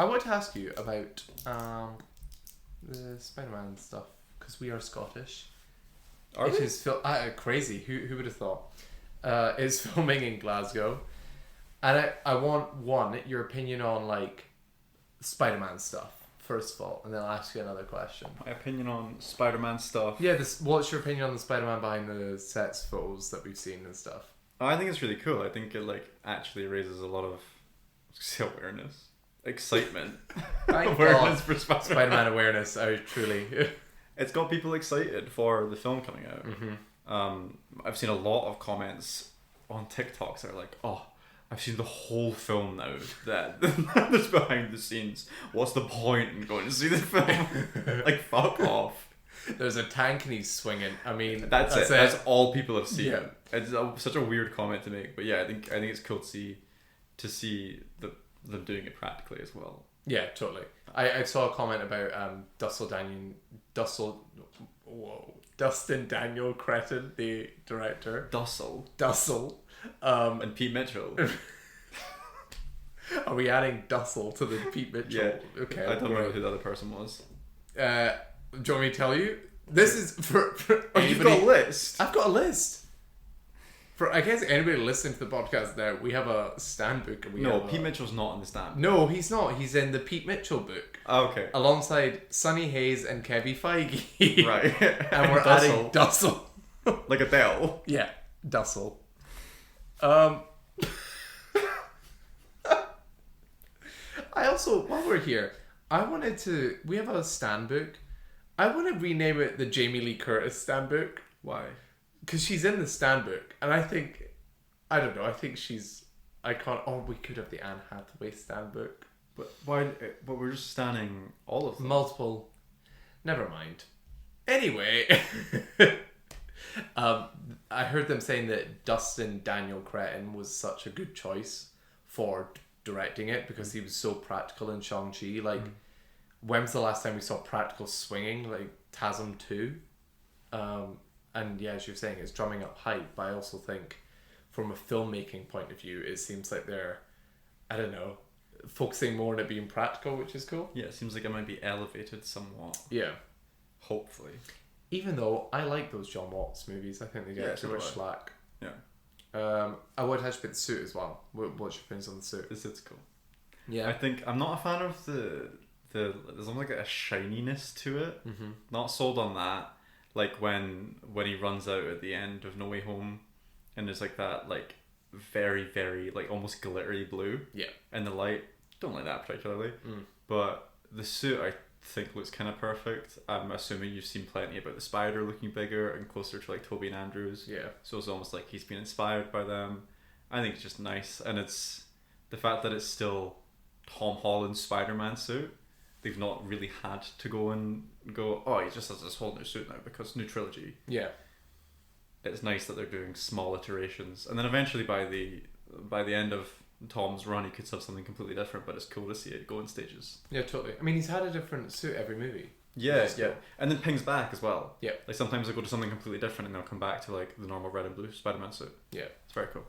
I want to ask you about the Spider-Man stuff because we are Scottish. Are we? It is crazy. Who would have thought? It's filming in Glasgow, and I want your opinion on like Spider-Man stuff first of all, and then I'll ask you another question. My opinion on Spider-Man stuff. Yeah, what's your opinion on the Spider-Man behind the sets photos that we've seen and stuff? I think it's really cool. I think it like actually raises a lot of awareness, excitement, awareness for Spider-Man. Spider-Man awareness. Truly. It's got people excited for the film coming out. Mm-hmm. I've seen a lot of comments on TikToks that are like, "Oh, I've seen the whole film now. That's behind the scenes. What's the point in going to see the film? Like, fuck off." There's a tank and he's swinging. I mean, that's it. That's all people have seen. Yeah. It's such a weird comment to make, but yeah, I think it's cool to see them doing it practically as well. Yeah, totally. I saw a comment about Dustin Daniel Cretton, the director. Dussel. And Pete Mitchell. Are we adding Dussel to the Pete Mitchell? Yeah. Okay. I don't know who the other person was. Do you want me to tell you? This is for anybody. You've got a list. I've got a list. For I guess anybody listening to the podcast now, we have a stand book. And Pete Mitchell's not in the stand. No, he's not. He's in the Pete Mitchell book. Oh, okay. Alongside Sonny Hayes and Kevin Feige. Right. And we're adding Dussel. Like Adele. Yeah, Dussel. I also, while we're here, we have a stand book. I want to rename it the Jamie Lee Curtis stand book. Why? Because she's in the stand book, and I think she's iconic. Oh, we could have the Anne Hathaway stand book. But why? But we're just standing all of them. Multiple. Never mind. Anyway, I heard them saying that Dustin Daniel Cretton was such a good choice for directing it because he was so practical in Shang-Chi. Like, when was the last time we saw practical swinging? Like TASM 2. And yeah, as you're saying, it's drumming up hype, but I also think from a filmmaking point of view, it seems like they're, I don't know, focusing more on it being practical, which is cool. Yeah, it seems like it might be elevated somewhat. Yeah. Hopefully. Even though I like those John Watts movies, I think they get too much slack. Yeah. I would touch about the suit as well. What's your opinions on the suit? The suit's cool. Yeah. I think I'm not a fan of the there's almost like a shininess to it. Mm-hmm. Not sold on that. Like when he runs out at the end of No Way Home, and there's like that like very very like almost glittery blue. Yeah. And the light, don't like that particularly. But the suit I think looks kind of perfect. I'm assuming you've seen plenty about the spider looking bigger and closer to like Tobey and Andrews. Yeah. So it's almost like he's been inspired by them. I think it's just nice, and it's the fact that it's still Tom Holland's Spider-Man suit. They've not really had to go, oh, he just has this whole new suit now because new trilogy. Yeah. It's nice that they're doing small iterations, and then eventually by the end of Tom's run, he could have something completely different. But it's cool to see it go in stages. Yeah, totally. I mean, he's had a different suit every movie. Yeah, yeah, and then pings back as well. Yeah. Like sometimes they'll go to something completely different, and they'll come back to like the normal red and blue Spider-Man suit. Yeah, it's very cool.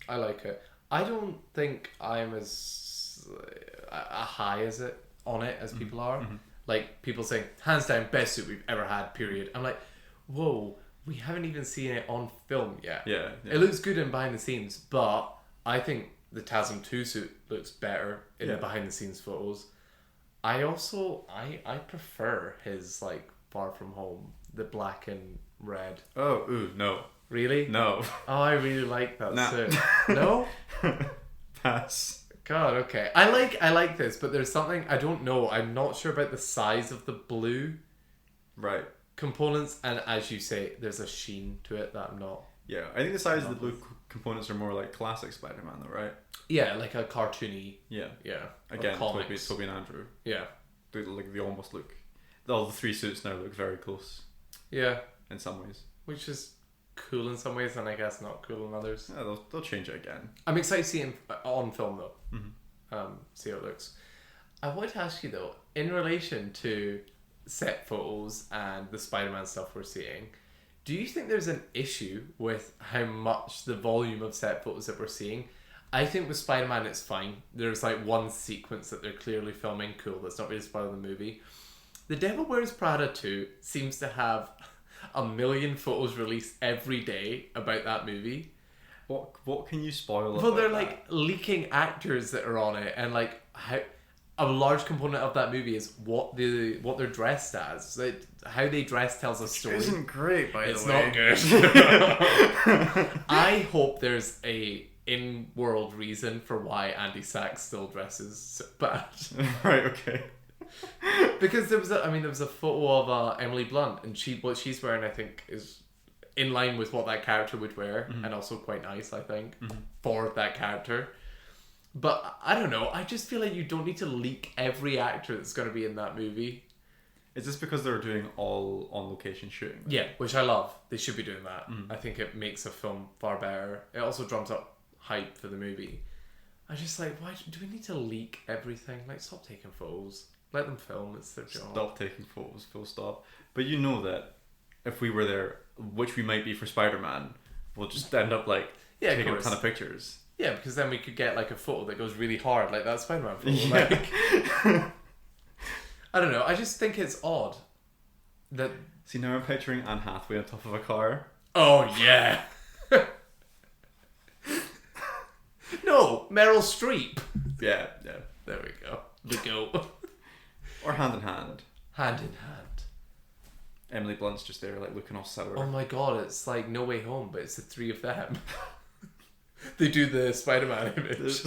I like it. I don't think I'm as high as it on it as people are. Mm-hmm. Like people saying hands down best suit we've ever had. Period. I'm like, whoa, we haven't even seen it on film yet. Yeah. It looks good in behind the scenes, but I think the TASM 2 suit looks better in the behind the scenes photos. I also I prefer his like Far From Home, the black and red. Oh, no. Really? No. Oh, I really like that Nah. suit. No? Pass. God, okay. I like this, but there's something I don't know. I'm not sure about the size of the blue Right. components, and as you say, there's a sheen to it that I'm not. Yeah, I think the size of the blue components are more like classic Spider-Man though, right? Yeah, like a cartoony. Yeah. Yeah. Again, comics. Tobey and Andrew. Yeah. They almost look. All the three suits now look very close. Yeah. In some ways. Which is cool in some ways, and I guess not cool in others. Yeah, they'll change it again. I'm excited to see him on film though. Mm-hmm. See how it looks. I wanted to ask you though, in relation to set photos and the Spider-Man stuff we're seeing, do you think there's an issue with how much the volume of set photos that we're seeing? I think with Spider-Man it's fine. There's like one sequence that they're clearly filming. Cool, that's not really spoiling the movie. The Devil Wears Prada 2 seems to have a million photos released every day about that movie. What can you spoil? Well, they're like leaking actors that are on it, and like how a large component of that movie is what they're dressed as. Like, how they dress tells a story. It isn't great, by the way. It's not good. I hope there's a in-world reason for why Andy Sachs still dresses so bad. Right. Okay. Because there was a photo of Emily Blunt, and what she's wearing, I think, is in line with what that character would wear, and also quite nice, I think, for that character. But I don't know. I just feel like you don't need to leak every actor that's going to be in that movie. Is this because they're doing all on-location shooting? Yeah, which I love. They should be doing that. I think it makes a film far better. It also drums up hype for the movie. I just like, why do we need to leak everything? Like, stop taking photos. Let them film. It's their job. Stop taking photos. Full stop. But you know that if we were there, which we might be for Spider-Man, we'll just end up like taking a ton of pictures. Yeah, because then we could get like a photo that goes really hard, like that Spider-Man photo. Yeah. Like, I don't know. I just think it's odd that. See, now I'm picturing Anne Hathaway on top of a car. Oh yeah. No, Meryl Streep. Yeah. There we go. The goat. Or hand in hand. Hand in hand. Emily Blunt's just there, like looking all sour. Oh my god! It's like No Way Home, but it's the three of them. They do the Spider-Man image.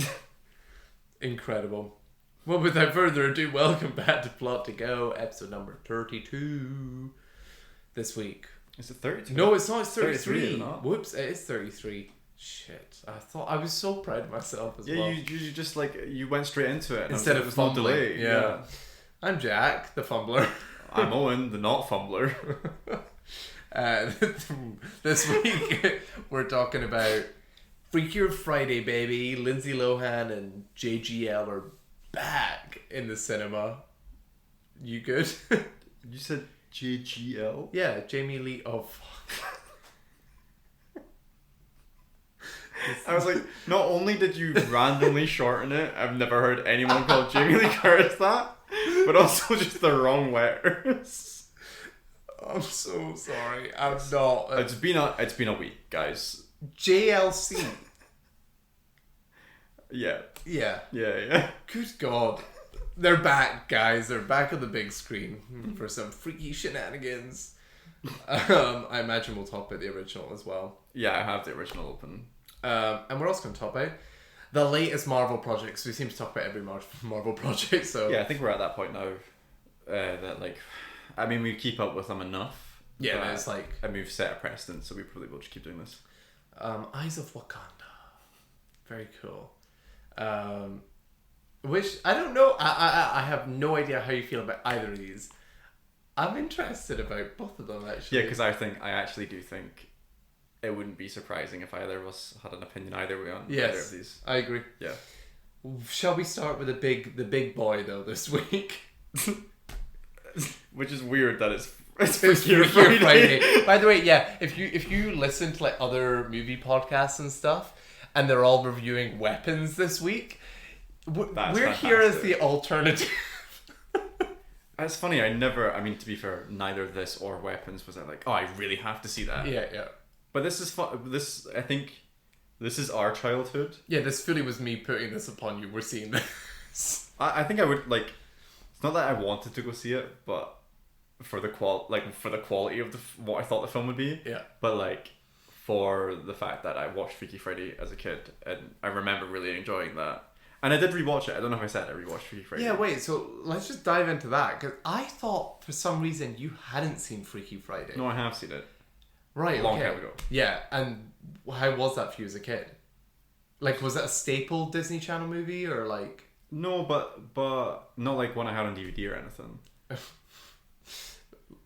Incredible. Well, without further ado, welcome back to Plot to Go, episode number 32. This week. Is it 32? No, it's not. It's 33. 33, isn't it? Whoops, it is 33. Shit. I was so proud of myself as well. Yeah, you just like, you went straight into it. Instead of no fumbling. delay. Yeah. I'm Jack, the fumbler. I'm Owen, the not fumbler. This week, we're talking about Freakier Friday, baby. Lindsay Lohan and JGL are back in the cinema. You good? You said JGL? Yeah, Jamie Lee. Oh, fuck. I was like, not only did you randomly shorten it, I've never heard anyone call Jamie Lee Curtis that, but also just the wrong letters. I'm so sorry. I'm not. It's been a week, guys. JLC. Yeah. Yeah. Yeah. Good God. They're back, guys. They're back on the big screen for some freaky shenanigans. I imagine we'll talk about the original as well. Yeah, I have the original open. And we're also going to talk about the latest Marvel projects. We seem to talk about every Marvel project, so... Yeah, I think we're at that point now. That, like... I mean, we keep up with them enough. Yeah, and it's like... And we've set a precedent, so we probably will just keep doing this. Eyes of Wakanda. Very cool. Which, I don't know... I have no idea how you feel about either of these. I'm interested about both of them, actually. Yeah, because I actually do think... It wouldn't be surprising if either of us had an opinion either way on either of these. I agree. Yeah. Shall we start with the big boy though this week? Which is weird that it's Freakier Friday. By the way, yeah, if you listen to like other movie podcasts and stuff, and they're all reviewing weapons this week, we're here as the alternative. It's funny. I mean, to be fair, neither this or weapons was like, oh, I really have to see that. Yeah. But this is fun. I think this is our childhood. Yeah, this fully was me putting this upon you. We're seeing this. I think I would like. It's not that I wanted to go see it, but for the quality of what I thought the film would be. Yeah. But like, for the fact that I watched Freaky Friday as a kid, and I remember really enjoying that. And I did rewatch it. I don't know if I said I rewatched Freaky Friday. Yeah, wait. So let's just dive into that, because I thought for some reason you hadn't seen Freaky Friday. No, I have seen it. Right, a long time ago. Yeah, and how was that for you as a kid? Like, was that a staple Disney Channel movie, or like... No, but not like one I had on DVD or anything.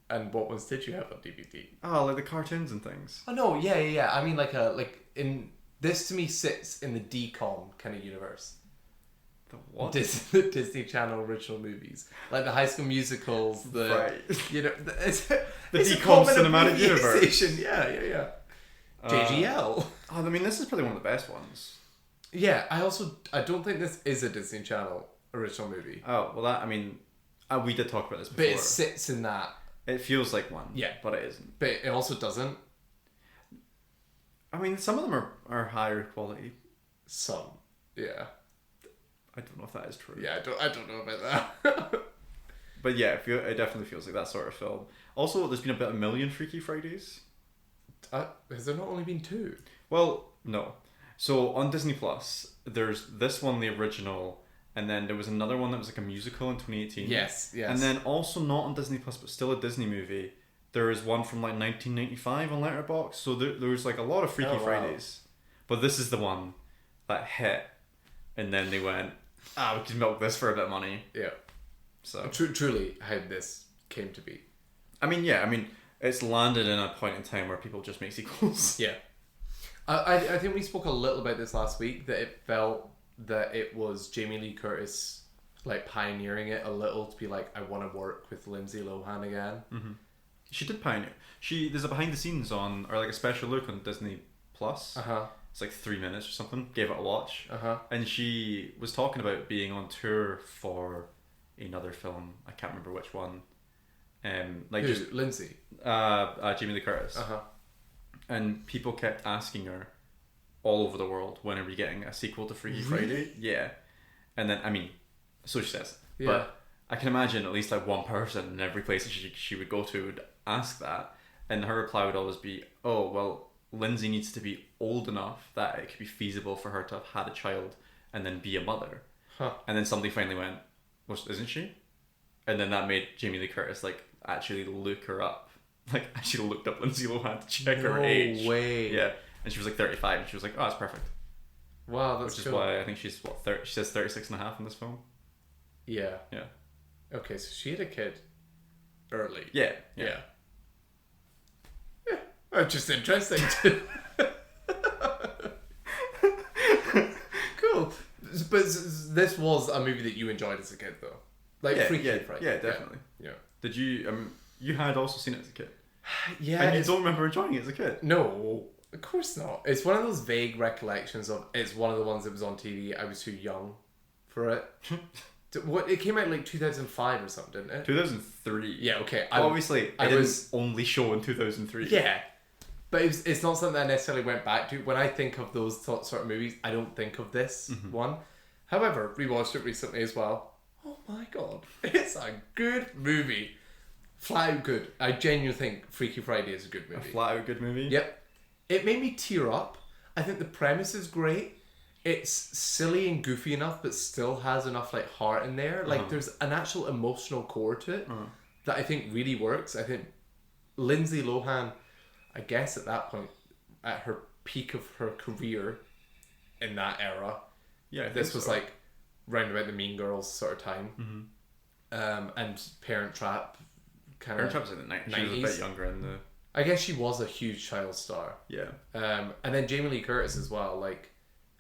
And what ones did you have on DVD? Oh, like the cartoons and things. Oh no, yeah. I mean, in this to me sits in the DCOM kind of universe. The what? The Disney Channel original movies, like the High School Musicals, right. You know, it's the DCOM cinematic universe. Yeah. JGL. I mean, this is probably one of the best ones. Yeah, I don't think this is a Disney Channel original movie. Oh, well that, I mean, we did talk about this But before. it sits in that. It feels like one. Yeah. But it isn't. But it also doesn't. I mean, some of them are higher quality. Some. Yeah. I don't know if that is true. Yeah, I don't know about that. But yeah, it definitely feels like that sort of film. Also, there's been about 1 million Freaky Fridays. Has there not only been 2? Well, no. So on Disney Plus, there's this one, the original, and then there was another one that was like a musical in 2018. Yes. And then also not on Disney Plus, but still a Disney movie. There is one from like 1995 on Letterboxd. So there was like a lot of Freaky Fridays. But this is the one that hit, and then they went, we can milk this for a bit of money. Yeah. So truly how this came to be. I mean, it's landed in a point in time where people just make sequels. Yeah. I think we spoke a little about this last week, that it felt that it was Jamie Lee Curtis like pioneering it a little, to be like, I want to work with Lindsay Lohan again. Mm-hmm. She did pioneer. There's a behind the scenes on, or like a special look on Disney Plus. It's like 3 minutes or something. Gave it a watch. And she was talking about being on tour for another film. I can't remember which one. Like Who? just Lindsay. Jamie Lee Curtis. And people kept asking her all over the world, when are we getting a sequel to Freaky Friday? Yeah. And then, I mean, so she says. Yeah. But I can imagine at least like one person in every place that she would go to would ask that. And her reply would always be, oh, well, Lindsay needs to be old enough that it could be feasible for her to have had a child and then be a mother. And then somebody finally went, well, isn't she? And then that made Jamie Lee Curtis like actually look her up. Like, actually looked up Lindsay Lohan to check her age. No way. Yeah. And she was like 35, and she was like, oh, that's perfect. Wow, that's Which cool. is why I think she's, she says 36 and a half in this film. Yeah. Yeah. Okay, so she had a kid early. Yeah. Yeah. Just interesting. Cool. But this was a movie that you enjoyed as a kid, though. Like Freakier Friday. Yeah, definitely. Yeah. Did you, you had also seen it as a kid? Yeah. And you don't remember enjoying it as a kid? No, of course not. It's one of those vague recollections of, it's one of the ones that was on TV. I was too young for it. What, it came out like 2005 or something, didn't it? 2003. Yeah, okay. Obviously, it didn't only show in 2003. Yeah. But it's not something I necessarily went back to. When I think of those sort of movies, I don't think of this one. However, rewatched it recently as well. Oh my god. It's a good movie. Flat out good. I genuinely think Freaky Friday is a good movie. A flat out good movie? Yep. It made me tear up. I think the premise is great. It's silly and goofy enough, but still has enough like heart in there. Like there's an actual emotional core to it that I think really works. I think Lindsay Lohan, I guess at that point, at her peak of her career in that era, this was like round about the Mean Girls sort of time, and Parent Trap. Parent Trap's in the 90s. She was a bit younger in the... I guess she was a huge child star. Yeah. And then Jamie Lee Curtis as well. Like,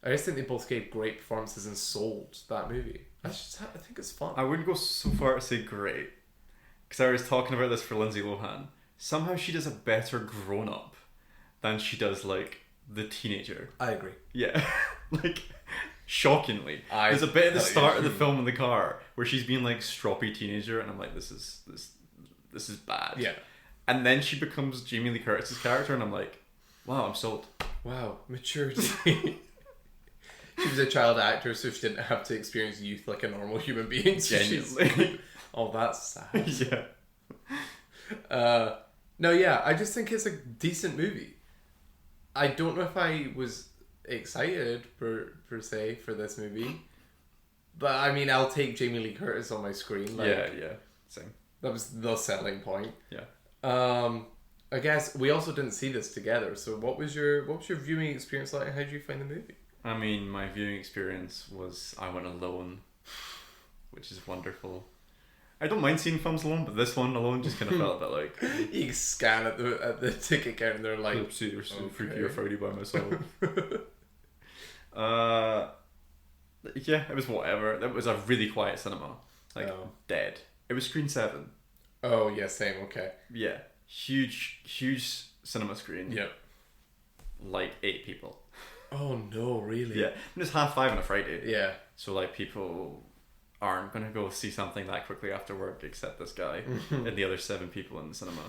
I just think they both gave great performances and sold that movie. I think it's fun. I wouldn't go so far to say great, because I was talking about this for Lindsay Lohan. Somehow she does a better grown up than she does like the teenager. I agree. Yeah. Like, shockingly. There's a bit at the start of the film in the car where she's being like stroppy teenager, and I'm like, this is bad. Yeah. And then she becomes Jamie Lee Curtis's character, and I'm like, wow, I'm sold. Wow, maturity. She was a child actor, so she didn't have to experience youth like a normal human being. So Genuinely. Oh, that's sad. Yeah. No, yeah, I just think it's a decent movie. I don't know if I was excited per se for this movie, but I mean, I'll take Jamie Lee Curtis on my screen. Like, yeah, same. That was the selling point. Yeah. I guess we also didn't see this together. So what was your viewing experience like, and how did you find the movie? I mean, my viewing experience was I went alone, which is wonderful. I don't mind seeing films alone, but this one alone just kind of felt a bit like... You scan at the ticket counter and they're like... Oopsie, there's Freakier Friday by myself. Yeah, it was whatever. It was a really quiet cinema. Like, dead. It was screen 7. Oh, yeah, same, okay. Yeah. Huge cinema screen. Yep. Like 8 people. Oh no, really? Yeah, and it's 5:30 on a Friday. Yeah. So like people aren't gonna go see something that quickly after work, except this guy and the other 7 people in the cinema.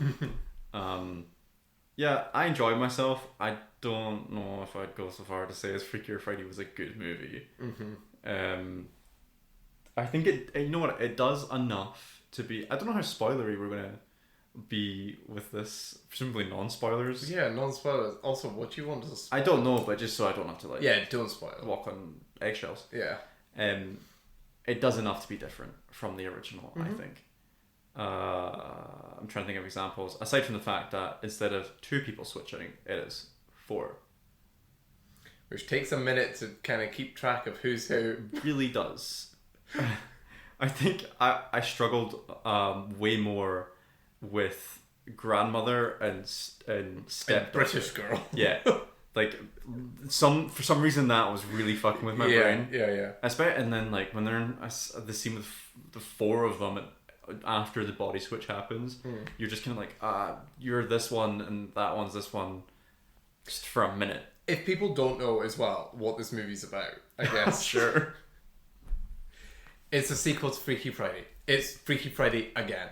Yeah, I enjoyed myself. I don't know if I'd go so far to say as Freakier Friday was a good movie. I think it. You know what? It does enough to be. I don't know how spoilery we're gonna be with this. Presumably non-spoilers. Yeah, non-spoilers. Also, what do you want to spoil? I don't know, but just so I don't have to like. Yeah, don't spoil. Walk on eggshells. Yeah. It does enough to be different from the original. I think. I'm trying to think of examples. Aside from the fact that instead of 2 people switching, it is 4. Which takes a minute to kind of keep track of who's who. Really does. I think I struggled way more with grandmother and stepdaughter. British girl. Yeah, like for some reason that was really fucking with my brain. Yeah. And then like when they're in the scene with the 4 of them after the body switch happens, you're just kind of like you're this one and that one's this one, just for a minute. If people don't know as well what this movie's about, I guess. Sure. It's a sequel to Freaky Friday. It's Freaky Friday again.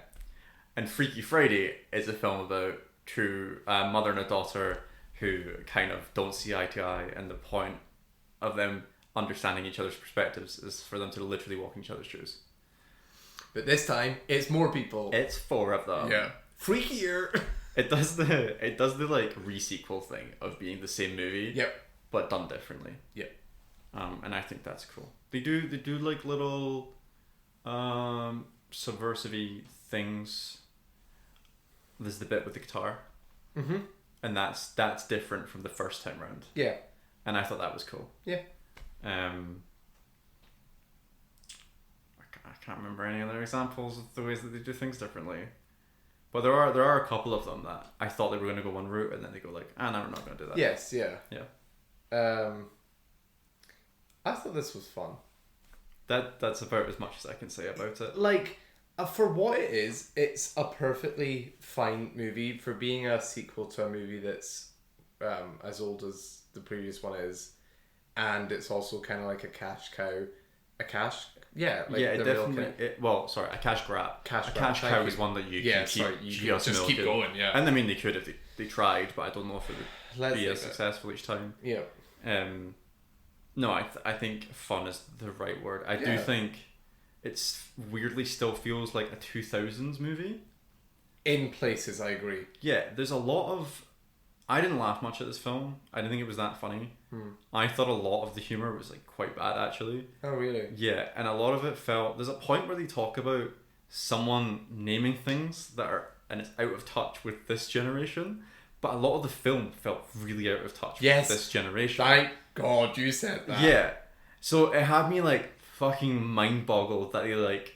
And Freaky Friday is a film about 2, a mother and a daughter who kind of don't see eye to eye, and the point of them understanding each other's perspectives is for them to literally walk in each other's shoes. But this time, it's more people. It's 4 of them. Yeah. Freakier! It does the like re-sequel thing of being the same movie. Yep. But done differently. Yep. And I think that's cool. They do like little subversive-y things. There's the bit with the guitar. And that's different from the first time round. Yeah. And I thought that was cool. Yeah. I can't remember any other examples of the ways that they do things differently. But there are a couple of them that I thought they were going to go one route, and then they go like, no, we're not going to do that. Yes, yeah. Yeah. I thought this was fun. That's about as much as I can say about it. Like, for what it is, it's a perfectly fine movie for being a sequel to a movie that's as old as the previous one is, and it's also kind of like a cash cow. A cash... Yeah, like yeah, it definitely. A cash grab. A cash cow is one that you can just keep going. Yeah, and I mean they could if they tried, but I don't know if it would be as successful each time. Yeah. No, I think fun is the right word. I do think it's weirdly still feels like a 2000s movie. In places, I agree. Yeah, there's a lot of. I didn't laugh much at this film. I didn't think it was that funny. I thought a lot of the humor was like quite bad actually. Oh really? Yeah, and a lot of it felt. There's a point where they talk about someone naming things that are and it's out of touch with this generation, but a lot of the film felt really out of touch with this generation. Thank God you said that. Yeah, so it had me like fucking mind boggled that they like.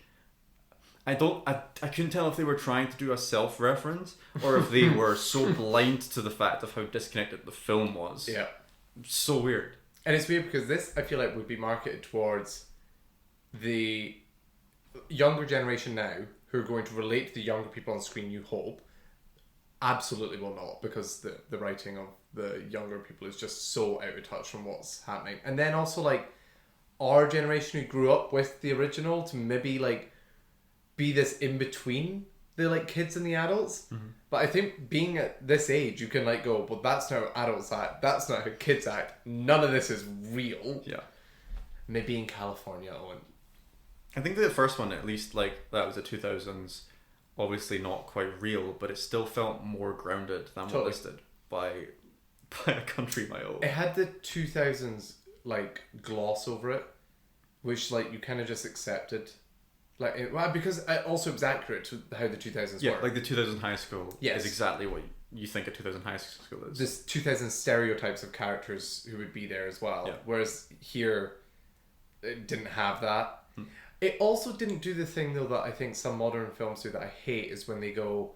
I couldn't tell if they were trying to do a self-reference or if they were so blind to the fact of how disconnected the film was. Yeah. So weird. And it's weird because this, I feel like, would be marketed towards the younger generation now who are going to relate to the younger people on screen, you hope. Absolutely will not, because the writing of the younger people is just so out of touch from what's happening. And then also, like, our generation who grew up with the original to maybe, like, be this in between the like kids and the adults. But I think being at this age, you can like go, well, that's not how adults act, that's not how kids act, none of this is real. Yeah. Maybe in California, Owen. I think the first one, at least, like that was the 2000s, obviously not quite real, but it still felt more grounded than what this did by a country mile. It had the 2000s like gloss over it, which like you kind of just accepted. Like, because it also was accurate to how the 2000s were. Yeah, like the 2000 high school Yes. is exactly what you think a 2000 high school is. This 2000 stereotypes of characters who would be there as well. Yeah. Whereas here, it didn't have that. It also didn't do the thing, though, that I think some modern films do that I hate, is when they go,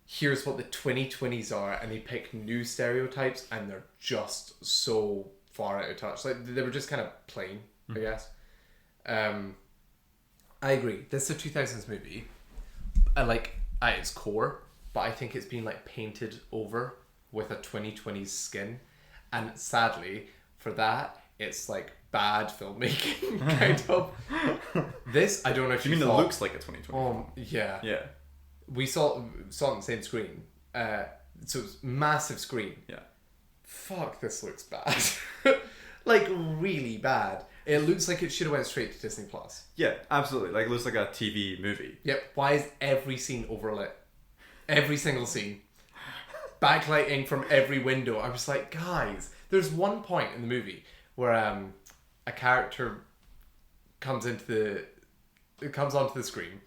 here's what the 2020s are, and they pick new stereotypes, and they're just so far out of touch. Like, they were just kind of plain, I guess. I agree. This is a 2000s movie, like at its core, but I think it's been like painted over with a 2020s skin, And sadly, for that, it's like bad filmmaking, kind of. This, I don't know if you mean thought, it looks like a 2020 yeah. Yeah. We saw it on the same screen. So it's massive screen. Yeah. Fuck, this looks bad. Like, really bad. It looks like it should have went straight to Disney Plus. Yeah, absolutely. Like, it looks like a TV movie. Yep. Why is every scene overlit? Every single scene. Backlighting from every window. I was like, guys, there's one point in the movie where a character comes onto the screen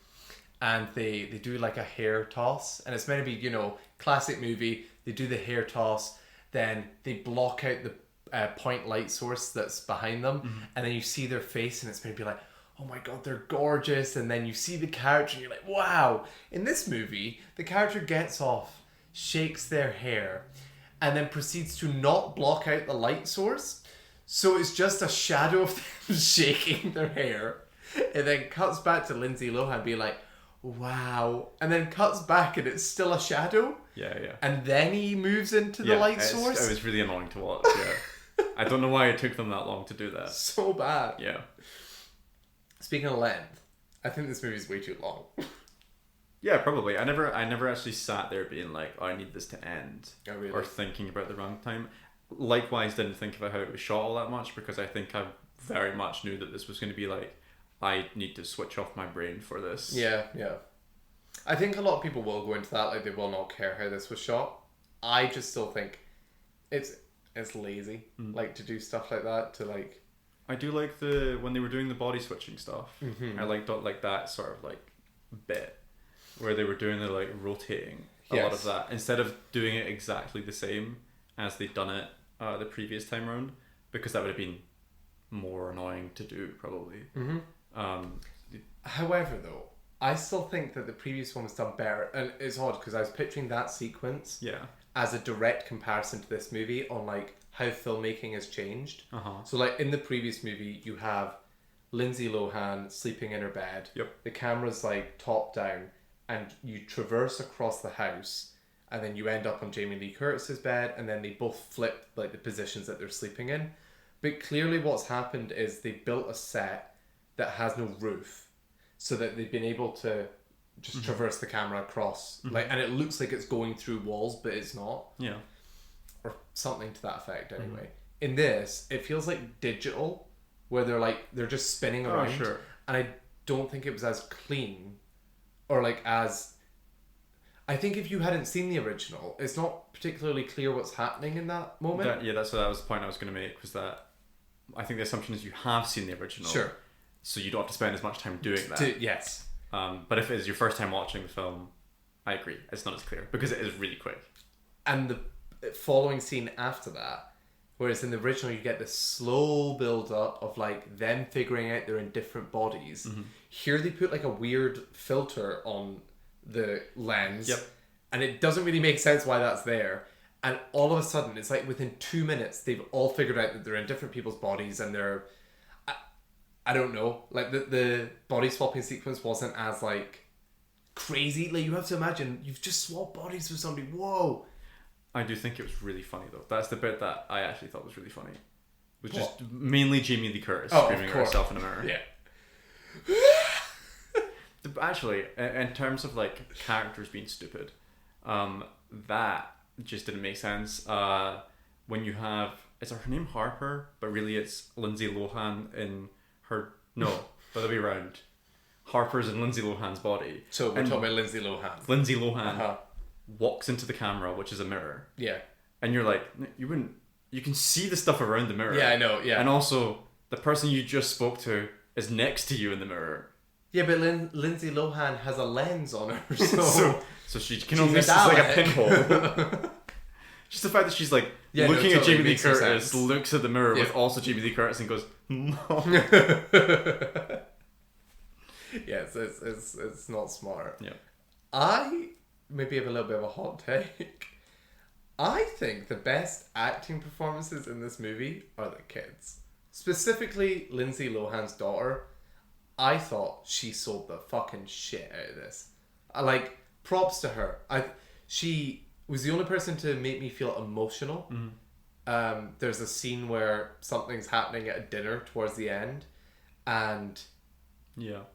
and they do like a hair toss, and it's meant to be, you know, classic movie. They do the hair toss, then they block out the point light source that's behind them, and then you see their face, and it's meant to be like, oh my god, they're gorgeous, and then you see the character and you're like, wow. In this movie, the character gets off, shakes their hair, and then proceeds to not block out the light source, so it's just a shadow of them shaking their hair. It then cuts back to Lindsay Lohan being like, wow, and then cuts back and it's still a shadow. Yeah. And then he moves into the light source. It was really annoying to watch. Yeah. I don't know why it took them that long to do that. So bad. Yeah. Speaking of length, I think this movie's way too long. Yeah, probably. I never actually sat there being like, oh, I need this to end. Oh, really? Or thinking about the runtime. Likewise, didn't think about how it was shot all that much, because I think I very much knew that this was going to be like, I need to switch off my brain for this. Yeah. I think a lot of people will go into that, like they will not care how this was shot. I just still think it's lazy, like to do stuff like that, to like... I do like when they were doing the body switching stuff. I liked that sort of like bit where they were doing the like rotating a lot of that, instead of doing it exactly the same as they'd done it the previous time around, because that would have been more annoying to do probably. However, though, I still think that the previous one was done better, and it's odd because I was picturing that sequence as a direct comparison to this movie on like how filmmaking has changed. So like in the previous movie, you have Lindsay Lohan sleeping in her bed. The camera's like top down, and you traverse across the house, and then you end up on Jamie Lee Curtis's bed, and then they both flip like the positions that they're sleeping in. But clearly what's happened is they built a set that has no roof, so that they've been able to just traverse the camera across, like, and it looks like it's going through walls, but it's not. Or something to that effect anyway. In this, it feels like digital, where they're just spinning around. And I don't think it was as clean, or like as... I think if you hadn't seen the original, it's not particularly clear what's happening in that moment. That was the point I was going to make, was that I think the assumption is you have seen the original. So you don't have to spend as much time doing that. Yes. But if it is your first time watching the film, I agree. It's not as clear, because it is really quick. And the following scene after that, whereas in the original you get this slow build up of like them figuring out they're in different bodies. Here they put like a weird filter on the lens, and it doesn't really make sense why that's there. And all of a sudden, it's like within 2 minutes, they've all figured out that they're in different people's bodies, and they're... I don't know. Like, the body swapping sequence wasn't as, like, crazy. Like, you have to imagine, you've just swapped bodies with somebody. Whoa! I do think it was really funny, though. That's the bit that I actually thought was really funny. Which is mainly Jamie Lee Curtis screaming at herself in a mirror. Actually, in terms of, like, characters being stupid, that just didn't make sense. When you have... Is her name Harper? But really it's Lindsay Lohan in her... No, the other way around. Harper's in Lindsay Lohan's body. So we're talking about Lindsay Lohan. Lindsay Lohan walks into the camera, which is a mirror. And you're like, you wouldn't... You can see the stuff around the mirror. I know, And also, the person you just spoke to is next to you in the mirror. Yeah, but Lindsay Lohan has a lens on her, so she can only see like a pinhole. Just the fact that she's like looking at Jamie Lee Curtis, looks at the mirror with also Jamie Lee Curtis and goes, "No." It's not smart. I maybe have a little bit of a hot take. I think the best acting performances in this movie are the kids, specifically Lindsay Lohan's daughter. I thought she sold the fucking shit out of this. Like, props to her. She was the only person to make me feel emotional there's a scene where something's happening at a dinner towards the end, and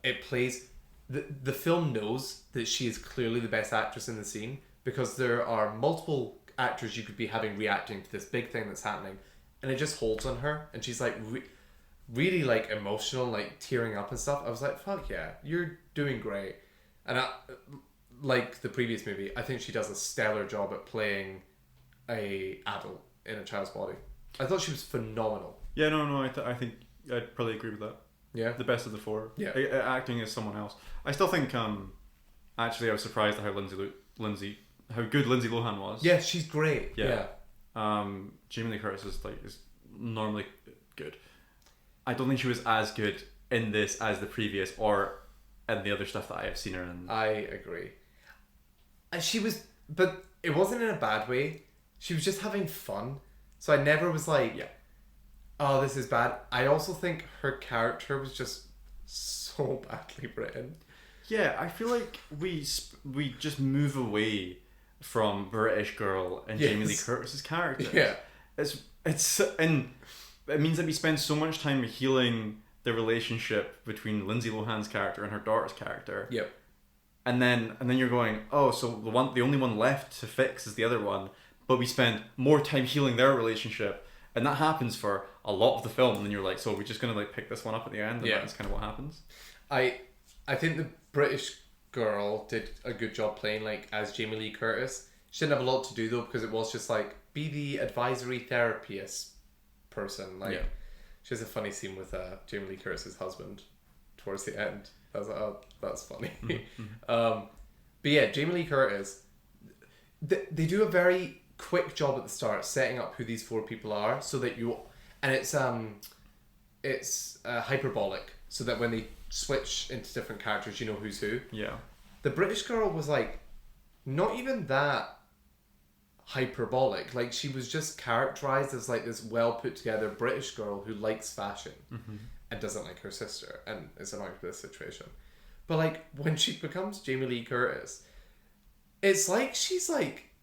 it plays. The film knows that she is clearly the best actress in the scene because there are multiple actors you could be having reacting to this big thing that's happening, and it just holds on her, and she's like really like emotional, like tearing up and stuff. I was like, fuck yeah, you're doing great. And like the previous movie, I think she does a stellar job at playing a adult in a child's body. I thought she was phenomenal. Yeah, no, I think I'd probably agree with that. Yeah, the best of the four. Yeah, acting as someone else. I still think actually I was surprised at how how good Lindsay Lohan was. Yeah, she's great. Yeah. Jamie Lee Curtis is normally good. I don't think she was as good in this as the previous or in the other stuff that I have seen her in. I agree. She was, but it wasn't in a bad way. She was just having fun. So I never was like, oh, this is bad. I also think her character was just so badly written. Yeah, I feel like we just move away from British girl and Jamie Lee Curtis's character. Yeah, and it means that we spend so much time healing the relationship between Lindsay Lohan's character and her daughter's character. Yep. And then you're going, oh, so the only one left to fix is the other one, but we spend more time healing their relationship, and that happens for a lot of the film. And then you're like, so we're just gonna pick this one up at the end, and that's kind of what happens. I think the British girl did a good job playing as Jamie Lee Curtis. She didn't have a lot to do though, because it was just be the advisory therapist person. She has a funny scene with Jamie Lee Curtis's husband towards the end. I was like, oh, that's funny. But yeah, Jamie Lee Curtis, they do a very quick job at the start setting up who these four people are, so that it's hyperbolic, so that when they switch into different characters, you know who's who. Yeah. The British girl was not even that hyperbolic. She was just characterized as this well put together British girl who likes fashion and doesn't like her sister and is annoyed with this situation. But when she becomes Jamie Lee Curtis, it's she's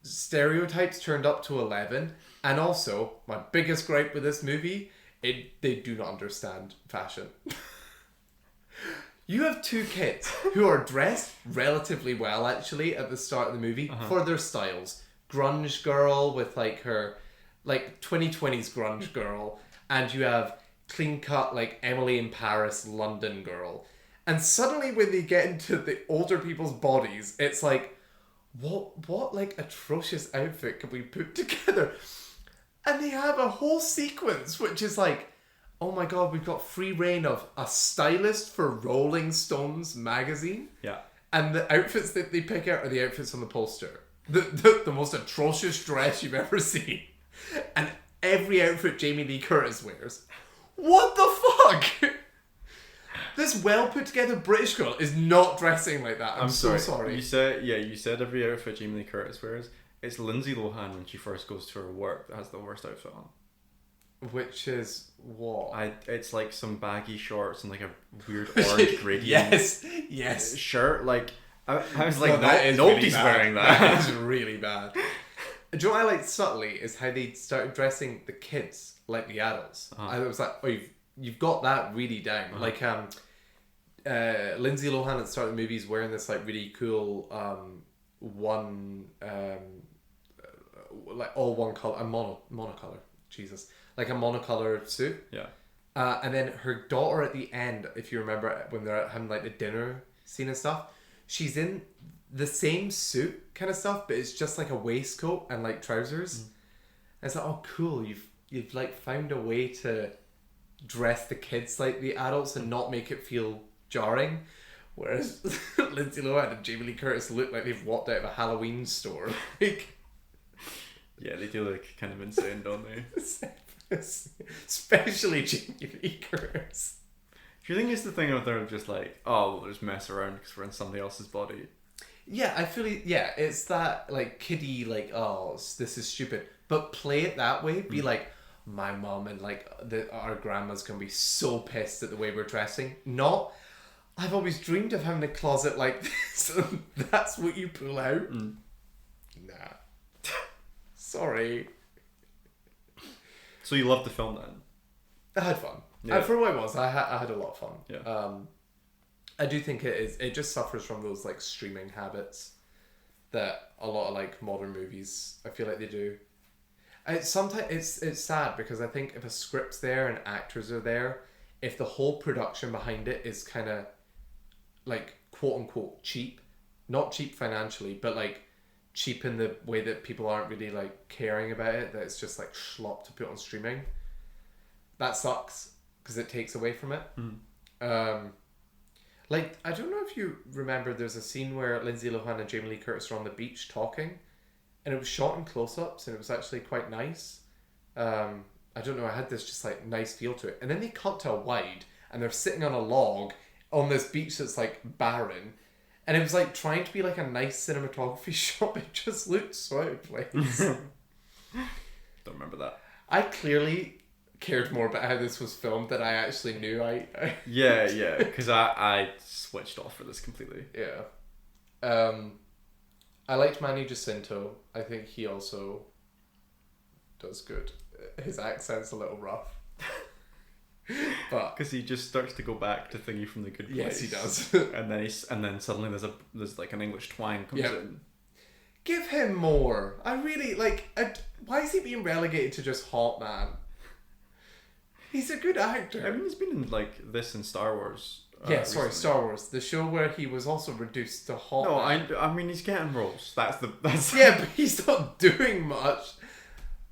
stereotypes turned up to 11. And also, my biggest gripe with this movie, they do not understand fashion. You have two kids who are dressed relatively well actually at the start of the movie for their styles. Grunge girl with her 2020s grunge girl, and you have clean cut Emily in Paris London girl. And suddenly when they get into the older people's bodies, it's what atrocious outfit can we put together? And they have a whole sequence which is oh my god, we've got free reign of a stylist for Rolling Stones magazine. Yeah. And the outfits that they pick out are the outfits on the poster. The most atrocious dress you've ever seen. And every outfit Jamie Lee Curtis wears. What the fuck? This well put together British girl is not dressing like that. I'm so sorry. You said every outfit Jamie Lee Curtis wears. It's Lindsay Lohan when she first goes to her work that has the worst outfit on. Which is what? It's some baggy shorts and a weird orange gradient. yes. Shirt. I was nobody's really wearing that. That is really bad. Do you know what I liked subtly is how they started dressing the kids like the adults. I was like, oh, you've got that really down. Lindsay Lohan at the start of the movie is wearing this really cool all one color, a monocolor. Jesus. A monocolor suit. Yeah. And then her daughter at the end, if you remember when they're having the dinner scene and stuff, she's in the same suit kind of stuff, but it's just a waistcoat and trousers. And it's oh cool, you've found a way to dress the kids like the adults and not make it feel jarring. Whereas Lindsay Lohan and Jamie Lee Curtis look like they've walked out of a Halloween store. Yeah, they do look kind of insane, don't they? Especially Jamie Lee Curtis. Do you think it's the thing of they're just oh, we'll just mess around because we're in somebody else's body? Yeah, I feel it's that kiddie oh, this is stupid, but play it that way. Be my mom and our grandma's gonna be so pissed at the way we're dressing. Not, I've always dreamed of having a closet like this. And that's what you pull out. Nah. Sorry. So you loved the film then? I had fun. Yeah. For what it was, I had a lot of fun. Yeah. I do think it just suffers from those like streaming habits that a lot of like modern movies, I feel like they do. Sometimes it's sad because I think if a script's there and actors are there, if the whole production behind it is kind of like quote unquote cheap, not cheap financially, but like cheap in the way that people aren't really like caring about it, that it's just like schlop to put on streaming, that sucks because it takes away from it. Like, I don't know if you remember, there's a scene where Lindsay Lohan and Jamie Lee Curtis are on the beach talking, and it was shot in close-ups, and it was actually quite nice. I don't know, I had this just like nice feel to it. And then they cut to a wide, and they're sitting on a log on this beach that's like barren, and it was like trying to be like a nice cinematography shot, but it just looked so out of place. Don't remember that. I clearly cared more about how this was filmed than I actually knew. Yeah, because I switched off for this completely. Yeah. I liked Manny Jacinto. I think he also does good. His accent's a little rough. But because he just starts to go back to Thingy from the Good Place. yes, he does. and then suddenly there's like an English twang comes in. Give him more. I really like. Why is he being relegated to just hot man? He's a good actor. I mean, he's been in like this in Star Wars. Sorry, Star Wars, the show where he was also reduced to hot. No, man. I mean he's getting roles. That's Yeah, but he's not doing much.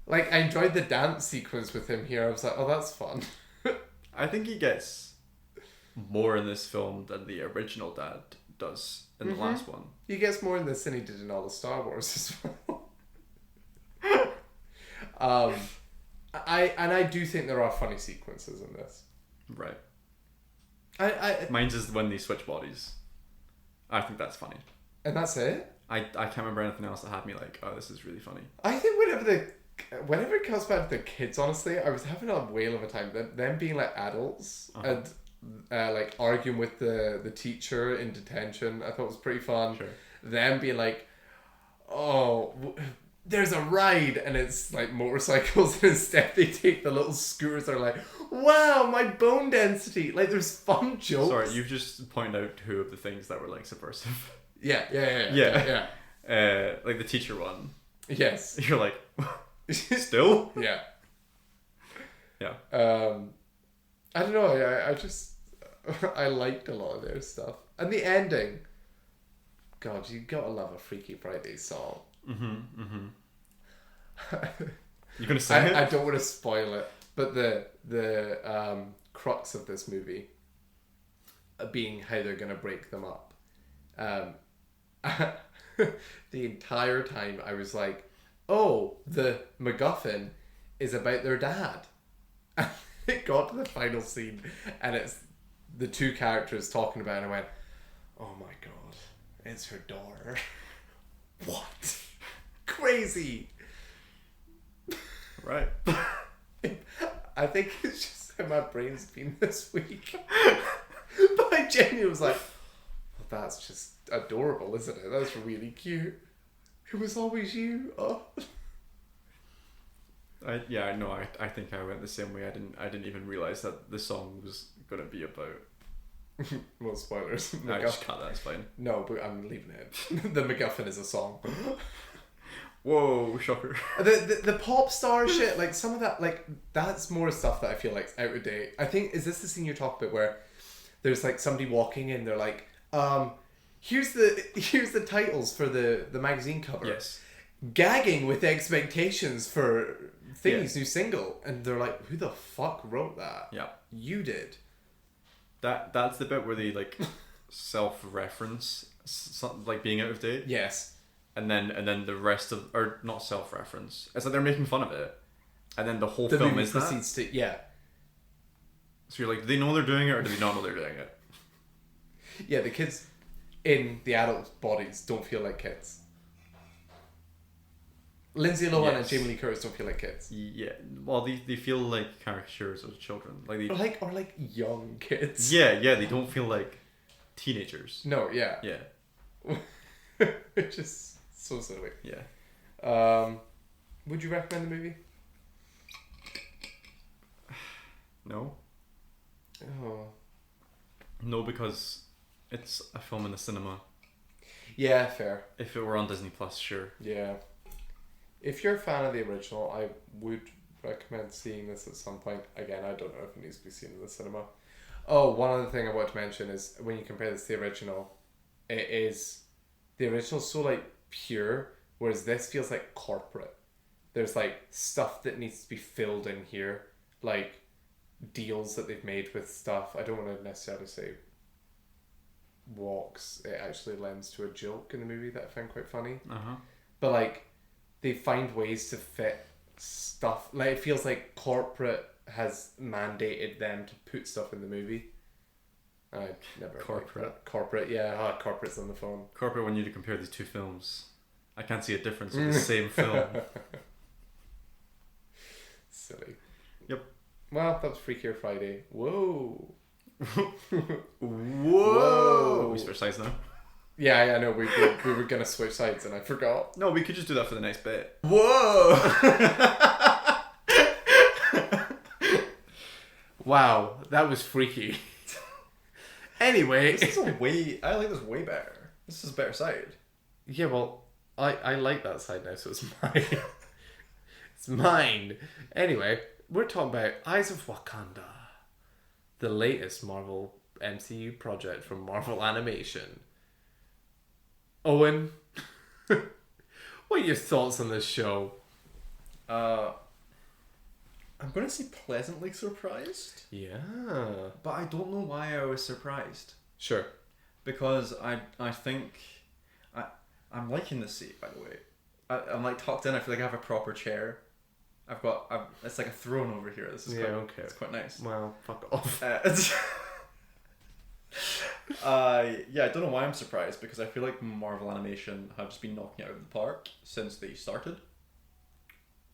Like, I enjoyed the dance sequence with him here. I was like, oh, that's fun. I think he gets more in this film than the original dad does in the last one. He gets more in this than he did in all the Star Wars as well. I do think there are funny sequences in this. Right. Mine's is when they switch bodies. I think that's funny. And that's it? I can't remember anything else that had me like, oh, this is really funny. I think whenever it comes back to the kids, honestly, I was having a whale of a time. Them being like adults and like arguing with the teacher in detention, I thought was pretty fun. Sure. Them being like, oh, there's a ride, and it's like motorcycles, and instead they take the little scooters. They're like, wow, my bone density. Like, there's fun jokes. Sorry, you've just pointed out two of the things that were like subversive. Yeah. Like the teacher one. Yes. You're like, still? Yeah. Yeah. I don't know. I just I liked a lot of their stuff, and the ending. God, you gotta love a Freaky Friday song. You gonna sing it? I don't want to spoil it, but the crux of this movie being how they're gonna break them up. The entire time I was like, oh, the MacGuffin is about their dad. It got to the final scene and it's the two characters talking about it, and I went, oh my god, it's her daughter. What? Crazy. Right. I think it's just how my brain's been this week. But I genuinely was like, well, that's just adorable, isn't it? That's really cute. It was always you. Oh. I think I went the same way. I didn't even realize that the song was gonna be about. Well, spoilers. No, just cut that. It's fine. No, but I'm leaving it. The MacGuffin is a song. Whoa, shocker. The pop star shit, like some of that, like that's more stuff that I feel like out of date. I think, is this the scene you're talking about where there's like somebody walking in, they're like, here's the titles for the magazine cover. Yes. Gagging with expectations for Thingy's new single, and they're like, who the fuck wrote that? Yeah. You did. That's the bit where they like self-reference something like being out of date. Yes. And then the rest of, or not self-reference. It's like they're making fun of it, and then the whole The film movie is that. proceeds to, yeah. So you're like, do they know they're doing it or do they not know they're doing it? Yeah, the kids in the adult bodies don't feel like kids. Lindsay Lohan and Jamie Lee Curtis don't feel like kids. Yeah, well, they feel like caricatures of children, like they or like young kids. Yeah, they don't feel like teenagers. No, yeah. Which is so silly. Yeah. Would you recommend the movie? No. Oh. No, because it's a film in the cinema. Yeah, fair. If it were on Disney Plus, sure. Yeah. If you're a fan of the original, I would recommend seeing this at some point. Again, I don't know if it needs to be seen in the cinema. Oh, one other thing I want to mention is when you compare this to the original, the original's so like pure, whereas this feels like corporate. There's like stuff that needs to be filled in here, like deals that they've made with stuff. I don't want to necessarily say walks. It actually lends to a joke in the movie that I found quite funny. But like they find ways to fit stuff. Like it feels like corporate has mandated them to put stuff in the movie. I never corporate. Yeah, corporate's on the phone. Corporate want you to compare these two films. I can't see a difference with the same film. Silly. Yep. Well, that was Freakier Friday. Whoa. Whoa. We switch sides now. Yeah, I know. We were gonna switch sides and I forgot. No, we could just do that for the next bit. Whoa. Wow, that was freaky. Anyway, I like this way better. This is a better side. Yeah, well, I like that side now, so it's mine. It's mine. Anyway, we're talking about Eyes of Wakanda, the latest Marvel MCU project from Marvel Animation. Owen, what are your thoughts on this show? I'm going to say pleasantly surprised. Yeah. But I don't know why I was surprised. Sure. Because I think... I'm liking this seat, by the way. I'm like tucked in. I feel like I have a proper chair. It's like a throne over here. This is okay. It's quite nice. Well, fuck off. Yeah, I don't know why I'm surprised, because I feel like Marvel Animation have just been knocking it out of the park since they started.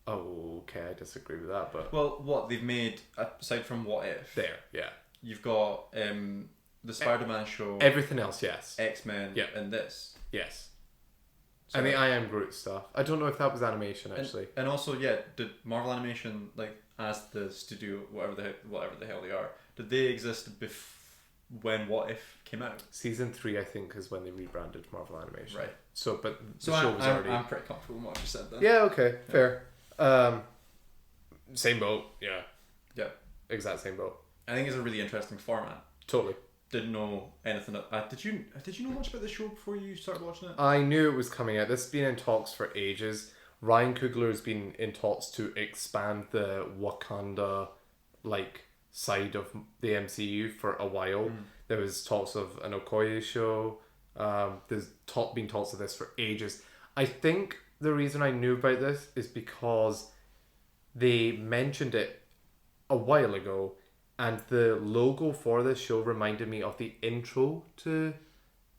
Oh, okay, I disagree with that, but... Well, what they've made, aside from What If... There, yeah. You've got the Spider-Man show... Everything else, yes. X-Men, yeah. And this. Yes. So, and the I Am Groot stuff. I don't know if that was animation, actually. And also, yeah, did Marvel Animation, like, as the studio, whatever the hell they are, did they exist when What If came out? Season 3, I think, is when they rebranded Marvel Animation. Right. So, but the show was already... I'm pretty comfortable with what you said then. Yeah, okay, fair. Same boat, yeah. Yeah. Exact same boat. I think it's a really interesting format. Totally. Didn't know anything. Did you know much about the show before you started watching it? I knew it was coming out. This has been in talks for ages. Ryan Coogler has been in talks to expand the Wakanda side of the MCU for a while. There was talks of an Okoye show. There's been talks of this for ages. I think the reason I knew about this is because they mentioned it a while ago, and the logo for this show reminded me of the intro to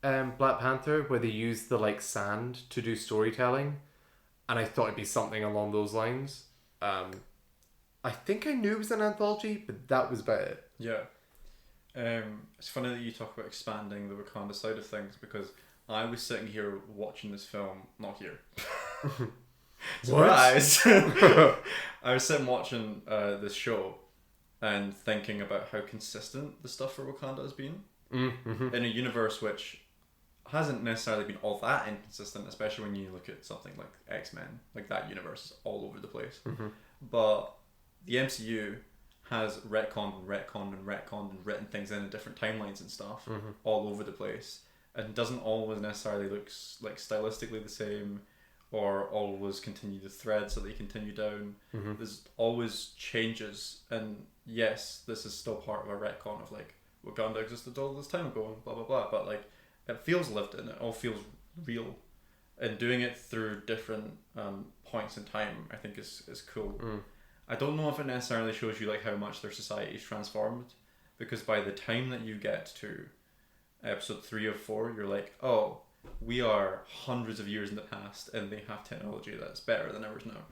Black Panther, where they used the sand to do storytelling, and I thought it'd be something along those lines. I think I knew it was an anthology, but that was about it. Yeah. It's funny that you talk about expanding the Wakanda side of things, because I was sitting here watching this film, not here. Surprise! I was sitting watching this show and thinking about how consistent the stuff for Wakanda has been in a universe which hasn't necessarily been all that inconsistent, especially when you look at something like X-Men. Like, that universe is all over the place. But the MCU has retconned and written things in different timelines and stuff all over the place, and doesn't always necessarily look like stylistically the same, or always continue the threads that they continue down. There's always changes, and yes, this is still part of a retcon of Wakanda existed all this time ago and blah blah blah, but it feels lived in, it all feels real, and doing it through different points in time, I think is cool. I don't know if it necessarily shows you how much their society is transformed, because by the time that you get to episode 3 of 4, you're like, oh, we are hundreds of years in the past and they have technology that's better than ours now,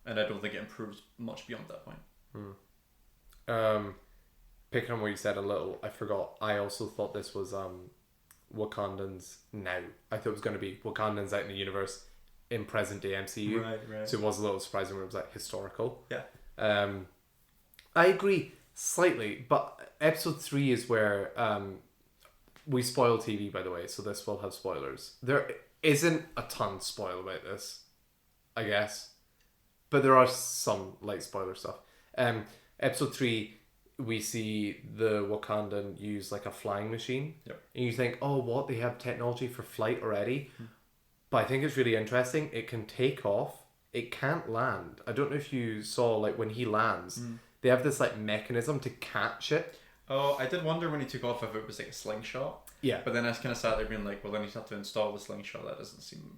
and I don't think it improves much beyond that point. Picking on what you said a little, I forgot, I also thought this was Wakandans now. I thought it was going to be Wakandans out in the universe in present day MCU. Right. So it was a little surprising when it was historical. Yeah. I agree. Slightly, but episode 3 is where we spoil TV, by the way, so this will have spoilers. There isn't a ton spoiled about this, I guess, but there are some light spoiler stuff. Episode 3, we see the Wakandan use like a flying machine, Yep. and you think, oh, what, they have technology for flight already? But I think it's really interesting. It can take off. It can't land. I don't know if you saw, like, when he lands, they have this like mechanism to catch it. Oh, I did wonder when he took off if it was like a slingshot. Yeah. But then I kind of sat there being like, well, then he'd have to install the slingshot. That doesn't seem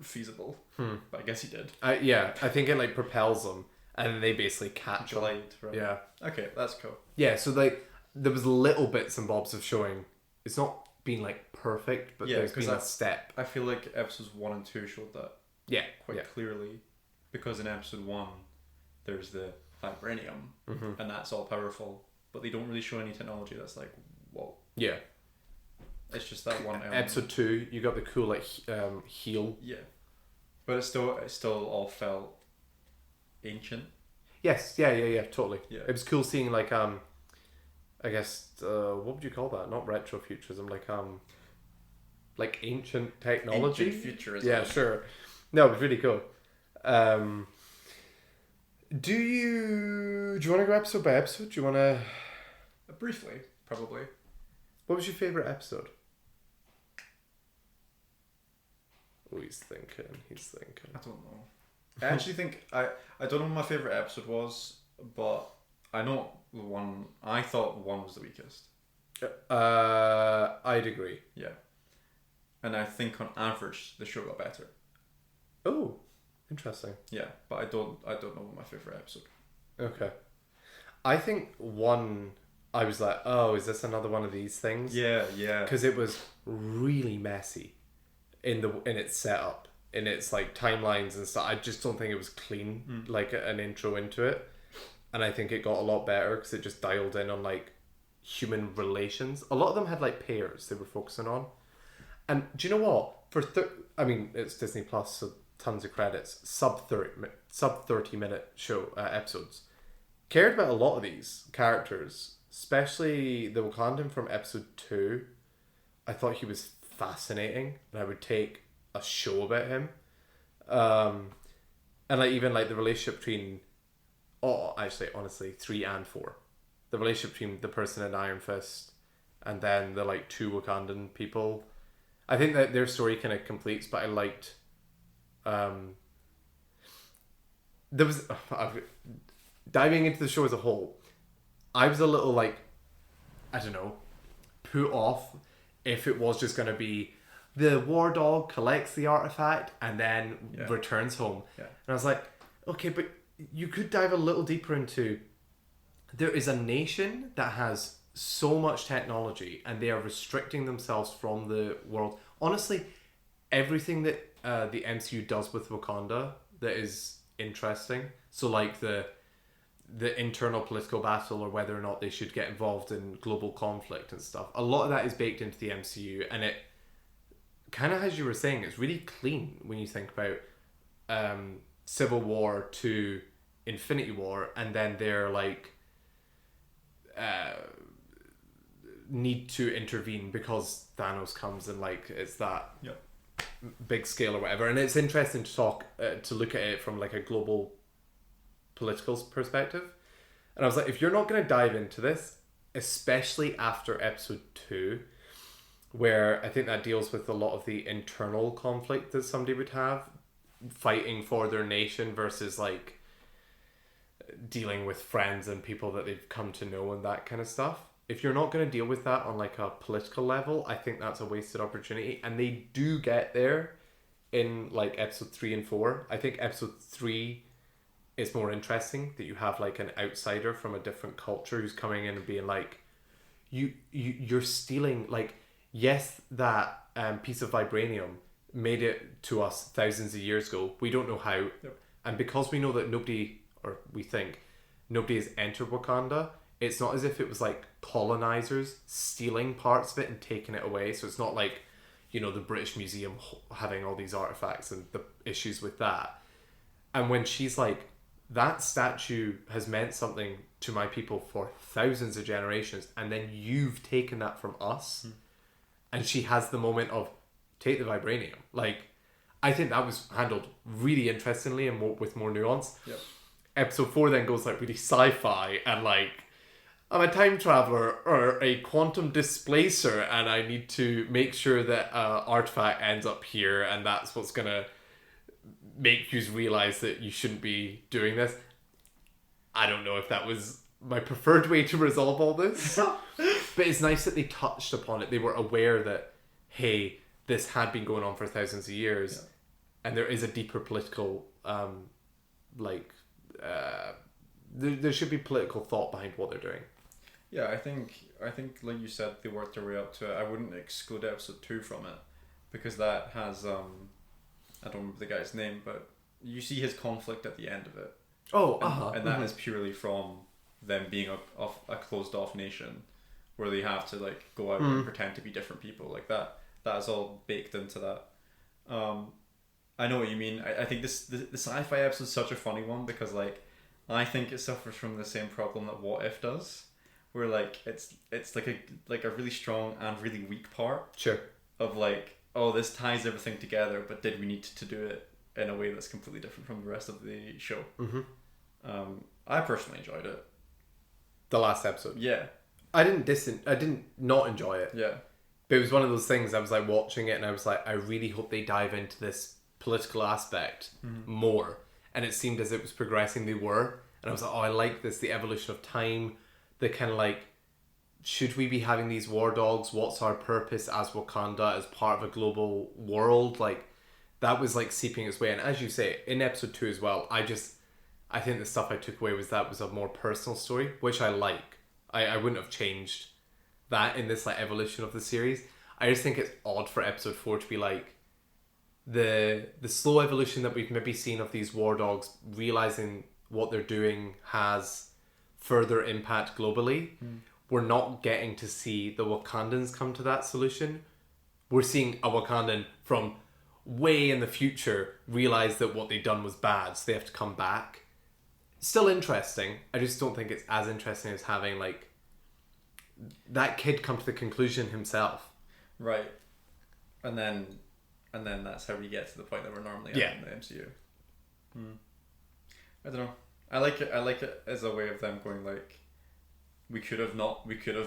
feasible. But I guess he did. Yeah, I think it like propels them, and then they basically catch them. Glide, right? Yeah. Okay, that's cool. Yeah, so like there was little bits and bobs of showing. It's not been like perfect, but Yeah, there's 'cause been a step. I feel like episodes 1 and 2 showed that Yeah, quite clearly, because in episode 1 there's the vibranium, and that's all powerful, but they don't really show any technology that's like, whoa. Yeah. It's just that one element. Episode 2, you got the cool like heel. Yeah, but it still all felt ancient. Yes, yeah, totally. Yeah. It was cool seeing like I guess what would you call that? Not retrofuturism, like ancient technology. Ancient futurism. Yeah, sure. No, it was really cool. Do you want to go episode by episode? Do you want to? Briefly, probably. What was your favorite episode? Oh, he's thinking. I don't know. I actually think I don't know what my favorite episode was, but I know the one I thought one was the weakest. I'd agree. Yeah, and I think on average the show got better. Oh, interesting. Yeah, but I don't know what my favorite episode. Okay. I think one, I was like, oh, is this another one of these things? Yeah. Because it was really messy in its setup, in its like timelines and stuff. I just don't think it was clean, like an intro into it. And I think it got a lot better because it just dialed in on like human relations. A lot of them had like pairs they were focusing on. And do you know what? I mean, it's Disney Plus, so tons of credits. Sub 30 minute show episodes. Cared about a lot of these characters, especially the Wakandan from episode 2. I thought he was fascinating, and I would take a show about him. And like even like the relationship between, honestly, 3 and 4. The relationship between the person in Iron Fist and then the like 2 Wakandan people. I think that their story kind of completes, but I liked. There was diving into the show as a whole. I was a little like, I don't know, put off if it was just going to be the war dog collects the artifact and then returns home. Yeah. And I was like, okay, but you could dive a little deeper into, there is a nation that has so much technology and they are restricting themselves from the world. Honestly, everything that the MCU does with Wakanda that is interesting. So like the internal political battle or whether or not they should get involved in global conflict and stuff. A lot of that is baked into the MCU, and it kind of, as you were saying, it's really clean when you think about Civil War to Infinity War, and then they're like need to intervene because Thanos comes and like it's that big scale or whatever. And it's interesting to talk to look at it from like a global political perspective. And I was like, if you're not going to dive into this, especially after episode 2, where I think that deals with a lot of the internal conflict that somebody would have fighting for their nation versus like dealing with friends and people that they've come to know and that kind of stuff. If you're not going to deal with that on like a political level, I think that's a wasted opportunity. And they do get there in like episode 3 and 4. I think episode 3 is more interesting, that you have like an outsider from a different culture who's coming in and being like, you're stealing, like, yes, that piece of vibranium made it to us thousands of years ago. We don't know how. Yep. And because we know that nobody has entered Wakanda, it's not as if it was like colonizers stealing parts of it and taking it away. So it's not like, you know, the British Museum having all these artifacts and the issues with that. And when she's like, that statue has meant something to my people for thousands of generations, and then you've taken that from us. And she has the moment of, take the vibranium. Like, I think that was handled really interestingly and with more nuance. Yep. Episode 4 then goes like really sci-fi and like, I'm a time traveler or a quantum displacer and I need to make sure that artifact ends up here and that's what's going to make you realize that you shouldn't be doing this. I don't know if that was my preferred way to resolve all this. But it's nice that they touched upon it. They were aware that, hey, this had been going on for thousands of years. Yeah. And there is a deeper political, there should be political thought behind what they're doing. Yeah, I think like you said, they worked their way up to it. I wouldn't exclude episode 2 from it. Because that has, I don't remember the guy's name, but you see his conflict at the end of it. Oh, and that is purely from them being a closed off nation where they have to like go out and pretend to be different people like that. That is all baked into that. I know what you mean. I think the sci-fi episode is such a funny one because like I think it suffers from the same problem that What If does, where like it's like a really strong and really weak part. Sure. Of like, oh, this ties everything together, but did we need to do it in a way that's completely different from the rest of the show? Mm-hmm. I personally enjoyed it. The last episode. Yeah. I didn't not enjoy it. Yeah. But it was one of those things, I was like watching it and I was like, I really hope they dive into this political aspect more. And it seemed as it was progressing, they were. And I was like, oh, I like this, the evolution of time, the kind of like, should we be having these war dogs? What's our purpose as Wakanda, as part of a global world? Like, that was like seeping its way. And as you say, in episode 2 as well, I think the stuff I took away was that was a more personal story, which I like. I wouldn't have changed that in this like evolution of the series. I just think it's odd for episode 4 to be like the slow evolution that we've maybe seen of these war dogs realizing what they're doing has further impact globally. We're not getting to see the Wakandans come to that solution. We're seeing a Wakandan from way in the future realize that what they've done was bad, so they have to come back. Still interesting. I just don't think it's as interesting as having like that kid come to the conclusion himself. Right. And then that's how we get to the point that we're normally at in the MCU. I don't know. I like it as a way of them going like, we could have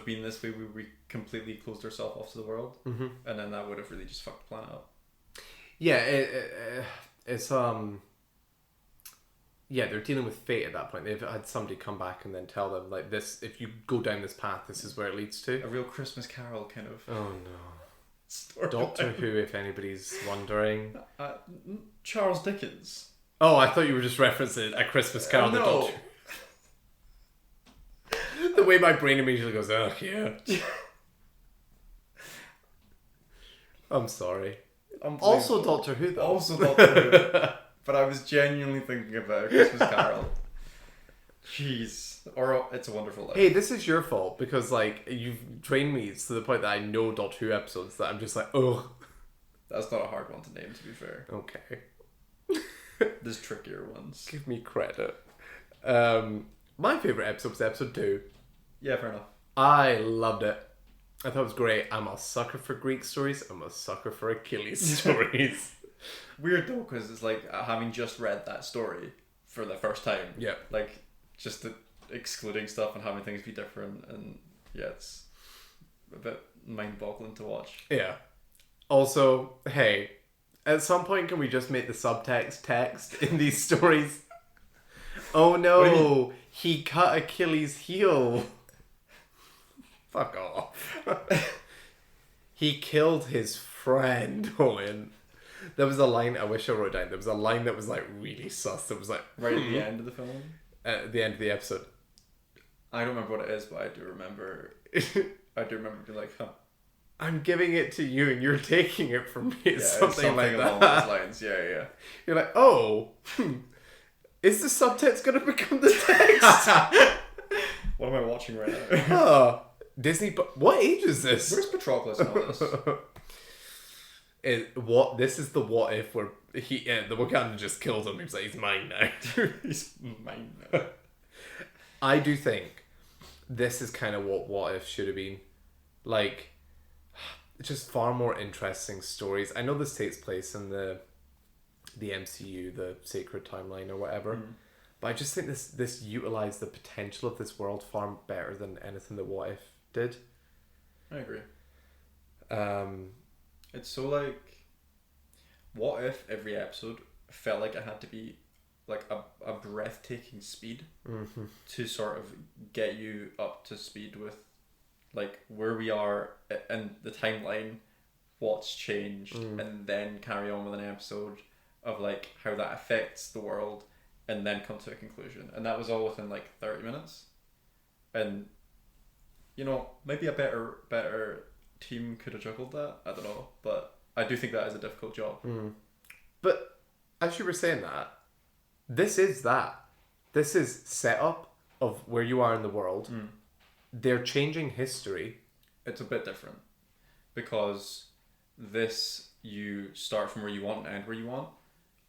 been this way. We completely closed ourselves off to the world, and then that would have really just fucked the planet up. Yeah, it's yeah, they're dealing with fate at that point. They've had somebody come back and then tell them like, this, if you go down this path, this is where it leads to. A real Christmas Carol kind of. Oh no. Doctor Who, if anybody's wondering. Charles Dickens. Oh, I thought you were just referencing A Christmas Carol. No. The Doctor. The way my brain immediately goes, oh yeah. I'm sorry. Also Doctor Who though. Also Doctor Who. But I was genuinely thinking about A Christmas Carol. Jeez. Or It's a Wonderful Life. Hey, this is your fault because like you've trained me to the point that I know Doctor Who episodes that I'm just like, oh. That's not a hard one to name, to be fair. Okay. There's trickier ones. Give me credit. My favourite episode was episode 2. Yeah, fair enough. I loved it. I thought it was great. I'm a sucker for Greek stories. I'm a sucker for Achilles stories. Weird though, because it's like having just read that story for the first time. Yeah. Like, just excluding stuff and having things be different, and yeah, it's a bit mind-boggling to watch. Yeah. Also, hey, at some point can we just make the subtext text in these stories? Oh no, he cut Achilles' heel. Fuck off. He killed his friend, Owen. There was a line I wish I wrote down. There was a line that was like really sus. It was like right at the end of the film. At the end of the episode. I don't remember what it is, but I do remember. Being like, huh. I'm giving it to you, and you're taking it from me. It's something like along that. Those lines. Yeah. You're like, oh, is the subtext gonna become the text? What am I watching right now? Oh, Disney. What age is this? Where's Patroclus in all this? This is the what if where the Wakanda just kills him. He's like, he's mine now. He's mine now. I do think this is kind of what if should have been. Like, just far more interesting stories. I know this takes place in the MCU, the sacred timeline or whatever, but I just think this utilized the potential of this world far better than anything that What If did. I agree. It's so like, what if every episode felt like it had to be like a breathtaking speed to sort of get you up to speed with like where we are in the timeline, what's changed, and then carry on with an episode of like how that affects the world, and then come to a conclusion. And that was all within like 30 minutes. And you know, maybe a better team could have juggled that. I don't know, but I do think that is a difficult job. But as you were saying that, this is setup of where you are in the world. They're changing history. It's a bit different because this, you start from where you want and end where you want.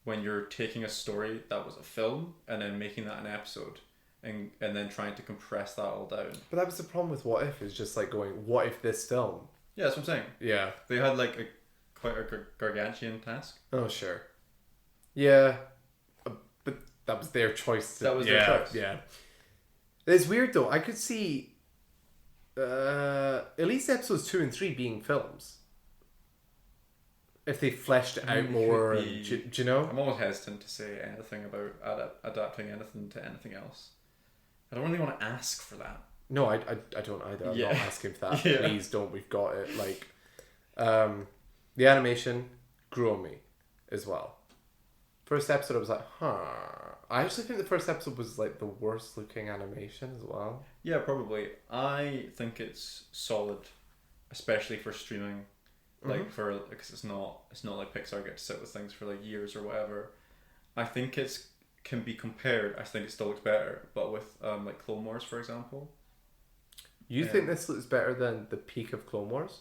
When you're taking a story that was a film and then making that an episode and then trying to compress that all down. But that was the problem with What If, is just like going, what if this film? Yeah, that's what I'm saying. Yeah. They had like quite a gargantuan task. Oh, sure. Yeah. But that was their choice. That was their choice. Yeah. It's weird though. I could see at least episodes 2 and 3 being films. If they fleshed it out more. Do you know? I'm always hesitant to say anything about adapting anything to anything else. I don't really want to ask for that. No, I don't either. I'm not asking for that. Yeah. Please don't. We've got it. Like, the animation grew on me as well. First episode, I was like, huh. I actually think the first episode was like the worst looking animation as well. Yeah, probably. I think it's solid, especially for streaming. Like because it's not like Pixar get to sit with things for like years or whatever. I think can be compared. I think it still looks better, but with like Clone Wars, for example. You think this looks better than the peak of Clone Wars?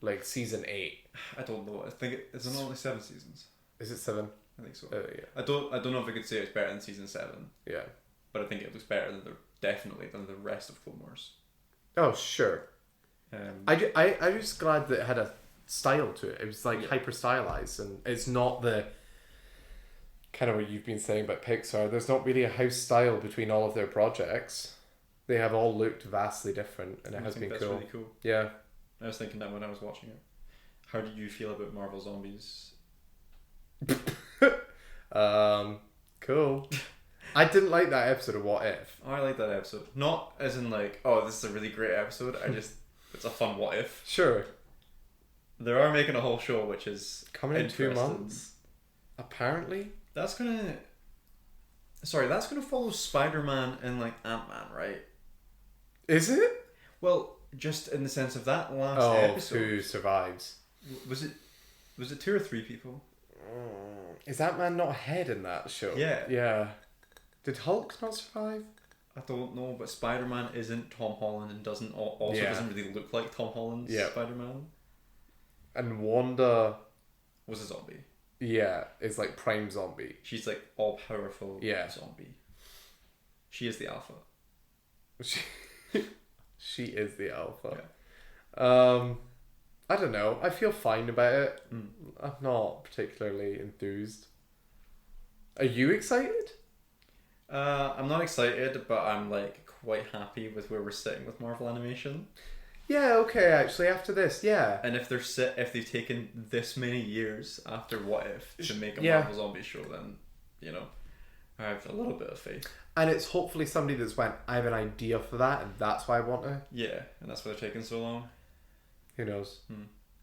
Like season 8. I don't know. I think it's only 7 seasons. Is it 7? I think so. Yeah. I don't know if I could say it's better than season 7. Yeah. But I think it looks better definitely than the rest of Clone Wars. Oh sure. I was just glad that it had a style to it. It was like hyper stylized, and it's not the kind of what you've been saying about Pixar. There's not really a house style between all of their projects. They have all looked vastly different, and it has been that's cool. Really cool. Yeah. I was thinking that when I was watching it. How did you feel about Marvel Zombies? Cool. I didn't like that episode of What If. Oh, I like that episode. Not as in like, oh, this is a really great episode. It's a fun what if. Sure. They are making a whole show, which is coming in 2 months. Apparently. That's gonna follow Spider-Man and like Ant-Man, right? Is it? Well, just in the sense of that last episode. Who survives? Was it 2 or 3 people? Is Ant-Man not ahead in that show? Yeah. Yeah. Did Hulk not survive? I don't know, but Spider-Man isn't Tom Holland and doesn't really look like Tom Holland's Spider-Man. And Wanda was a zombie. Yeah, is like prime zombie. She's like all powerful zombie. She is the alpha. She is the alpha. Yeah. I don't know. I feel fine about it. I'm not particularly enthused. Are you excited? I'm not excited, but I'm like quite happy with where we're sitting with Marvel animation. Yeah, okay, actually, after this, yeah. And if they've taken this many years after What If to make a Marvel zombie show, then, you know, I have a little bit of faith. And it's hopefully somebody that's went, I have an idea for that, and that's why I want to. Yeah, and that's why they're taking so long. Who knows?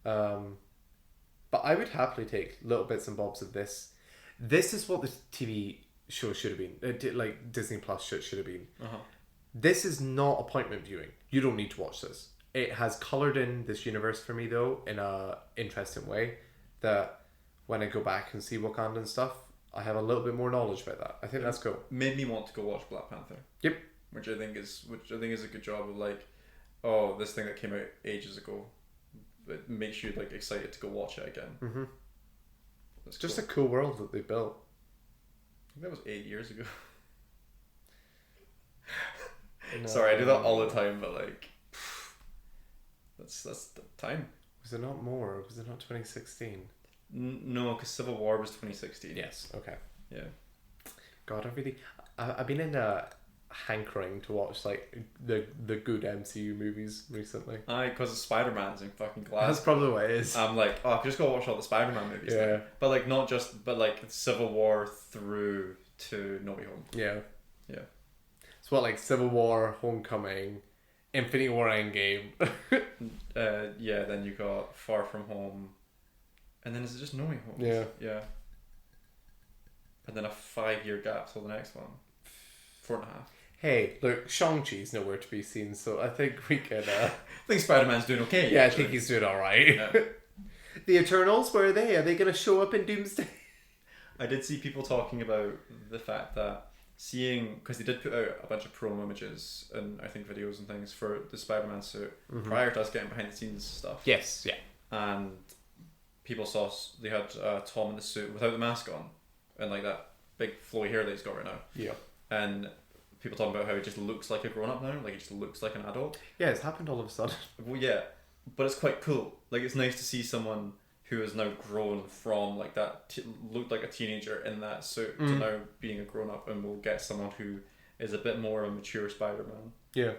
But I would happily take little bits and bobs of this. This is what the TV show should have been. Like Disney Plus should have been. This is not appointment viewing. You don't need to watch this. It has coloured in this universe for me though in a interesting way that when I go back and see Wakanda and stuff, I have a little bit more knowledge about that. I think that's cool. Made me want to go watch Black Panther. Yep. Which I think is a good job of like, oh, this thing that came out ages ago. It makes you like excited to go watch it again. It's just a cool world that they built. That was 8 years ago. No. Sorry, I do that all the time, but like, that's the time. Was it not more? Was it not 2016? No, because Civil War was 2016. Yes. Okay. Yeah. God, I've been in a hankering to watch like the good MCU movies recently. Because of Spider-Man's in fucking Glasgow. That's probably what it is. I'm like, I could just go watch all the Spider-Man movies. Yeah. Then. But like, not just, but like Civil War through to No Way Home. Yeah. Yeah. It's what, like Civil War, Homecoming, Infinity War, Endgame. Yeah. Then you got Far From Home, and then is it just No Way Home? Yeah. Yeah. And then a 5-year gap till the next one. 4.5. Hey, look, Shang-Chi's nowhere to be seen, so I think we can... I think Spider-Man's doing okay. Yeah, I think he's doing alright. Yeah. The Eternals, where are they? Are they going to show up in Doomsday? I did see people talking about the fact that because they did put out a bunch of promo images and I think videos and things for the Spider-Man suit prior to us getting behind the scenes stuff. Yes, yeah. And people saw they had Tom in the suit without the mask on and like that big flowy hair that he's got right now. Yeah. And people talking about how he just looks like a grown-up now, like he just looks like an adult. Yeah, it's happened all of a sudden. Well, yeah, but it's quite cool. Like, it's nice to see someone who has now grown from like that, looked like a teenager in that suit to now being a grown-up, and we'll get someone who is a bit more of a mature Spider-Man. Yeah.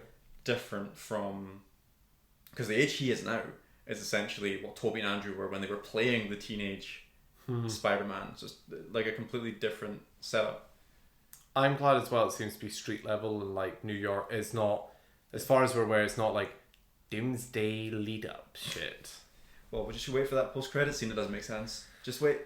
Different from... Because the age he is now is essentially what Tobey and Andrew were when they were playing the teenage Spider-Man. It's just like a completely different setup. I'm glad as well it seems to be street level and like New York is not, as far as we're aware, it's not like Doomsday lead up shit. Well, we just should wait for that post-credit scene. It doesn't make sense. Just wait.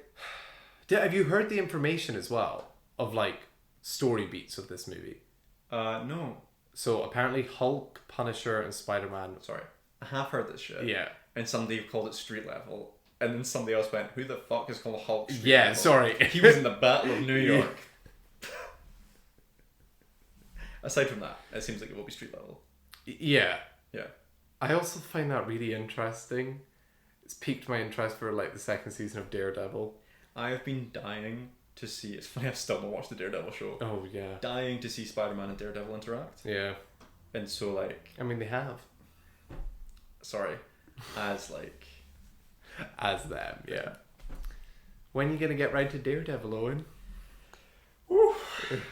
Have you heard the information as well of like story beats of this movie? No. So apparently Hulk, Punisher and Spider-Man. Sorry. I have heard this shit. Yeah. And somebody called it street level. And then somebody else went, who the fuck is called Hulk street Yeah, level? sorry. He was in the Battle of New York. Aside from that, it seems like it will be street level. Yeah. Yeah. I also find that really interesting. It's piqued my interest for like the second season of Daredevil. I have been dying to see... It's funny, I've still not watched the Daredevil show. Oh, yeah. Dying to see Spider-Man and Daredevil interact. Yeah. And so, like... I mean, they have. Sorry. As, like... As them, yeah. When are you going to get right to Daredevil, Owen?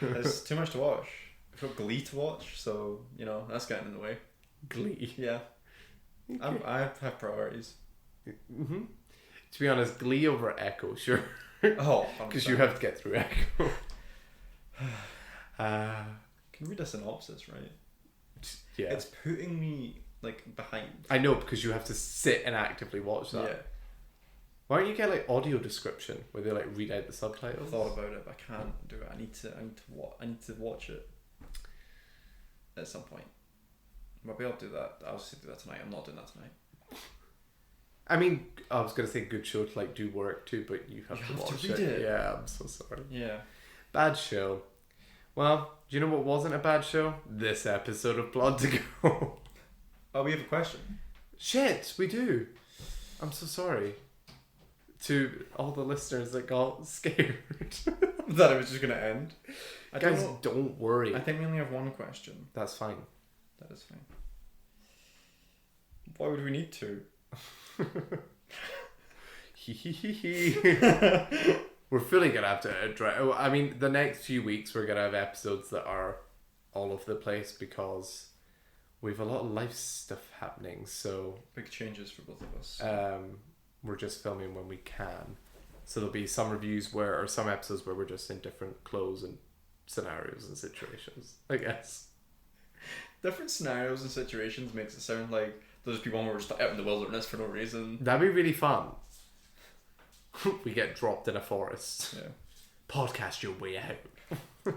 There's too much to watch. I've got Glee to watch, so, you know, that's getting in the way. Glee? Yeah. Okay. I have priorities. Mm-hmm. To be honest, Glee over Echo, sure. Oh, because you have to get through Echo. Can read a synopsis, right? Yeah. It's putting me, like, behind. I know, because you have to sit and actively watch that. Yeah. Why don't you get, like, audio description, where they, like, read out the subtitles? I've thought about it, but I can't do it. I need to watch it at some point. Maybe I'll do that. I'll just do that tonight. I'm not doing that tonight. I mean, I was going to say good show to, like, do work too, but you have to watch read it. Yeah, I'm so sorry. Yeah. Bad show. Well, do you know what wasn't a bad show? This episode of Blood to Go. Oh, we have a question. Shit, we do. I'm so sorry. To all the listeners that got scared. That it was just going to end. Guys, don't worry. I think we only have one question. That's fine. That is fine. Why would we need to? We're fully gonna have to address. I mean, the next few weeks we're gonna have episodes that are all over the place because we've a lot of life stuff happening. So Big changes for both of us. we're just filming when we can. So there'll be some reviews or some episodes where we're just in different clothes and scenarios and situations, I guess. Different scenarios and situations makes it sound like there's people who are just out in the wilderness for no reason. That'd be really fun. We get dropped in a forest. Yeah. Podcast your way out.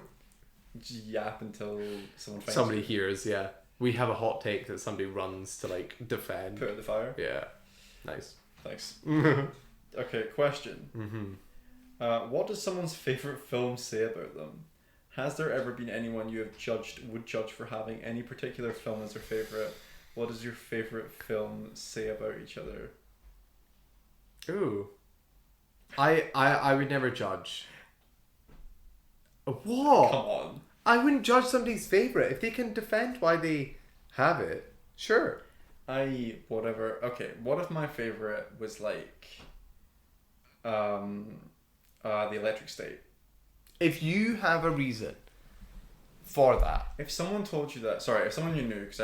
Just yap until someone finds Somebody you. hears, yeah. We have a hot take that somebody runs to like defend. Put out the fire. Yeah. Nice. Thanks. Okay, question. Mm-hmm. What does someone's favourite film say about them? Has there ever been anyone you have would judge for having any particular film as their favourite? What does your favourite film say about each other? Ooh. I would never judge. What? Come on. I wouldn't judge somebody's favourite. If they can defend why they have it, sure. Whatever. Okay, what if my favourite was like The Electric State? If you have a reason for that. If someone told you that, if someone you knew, because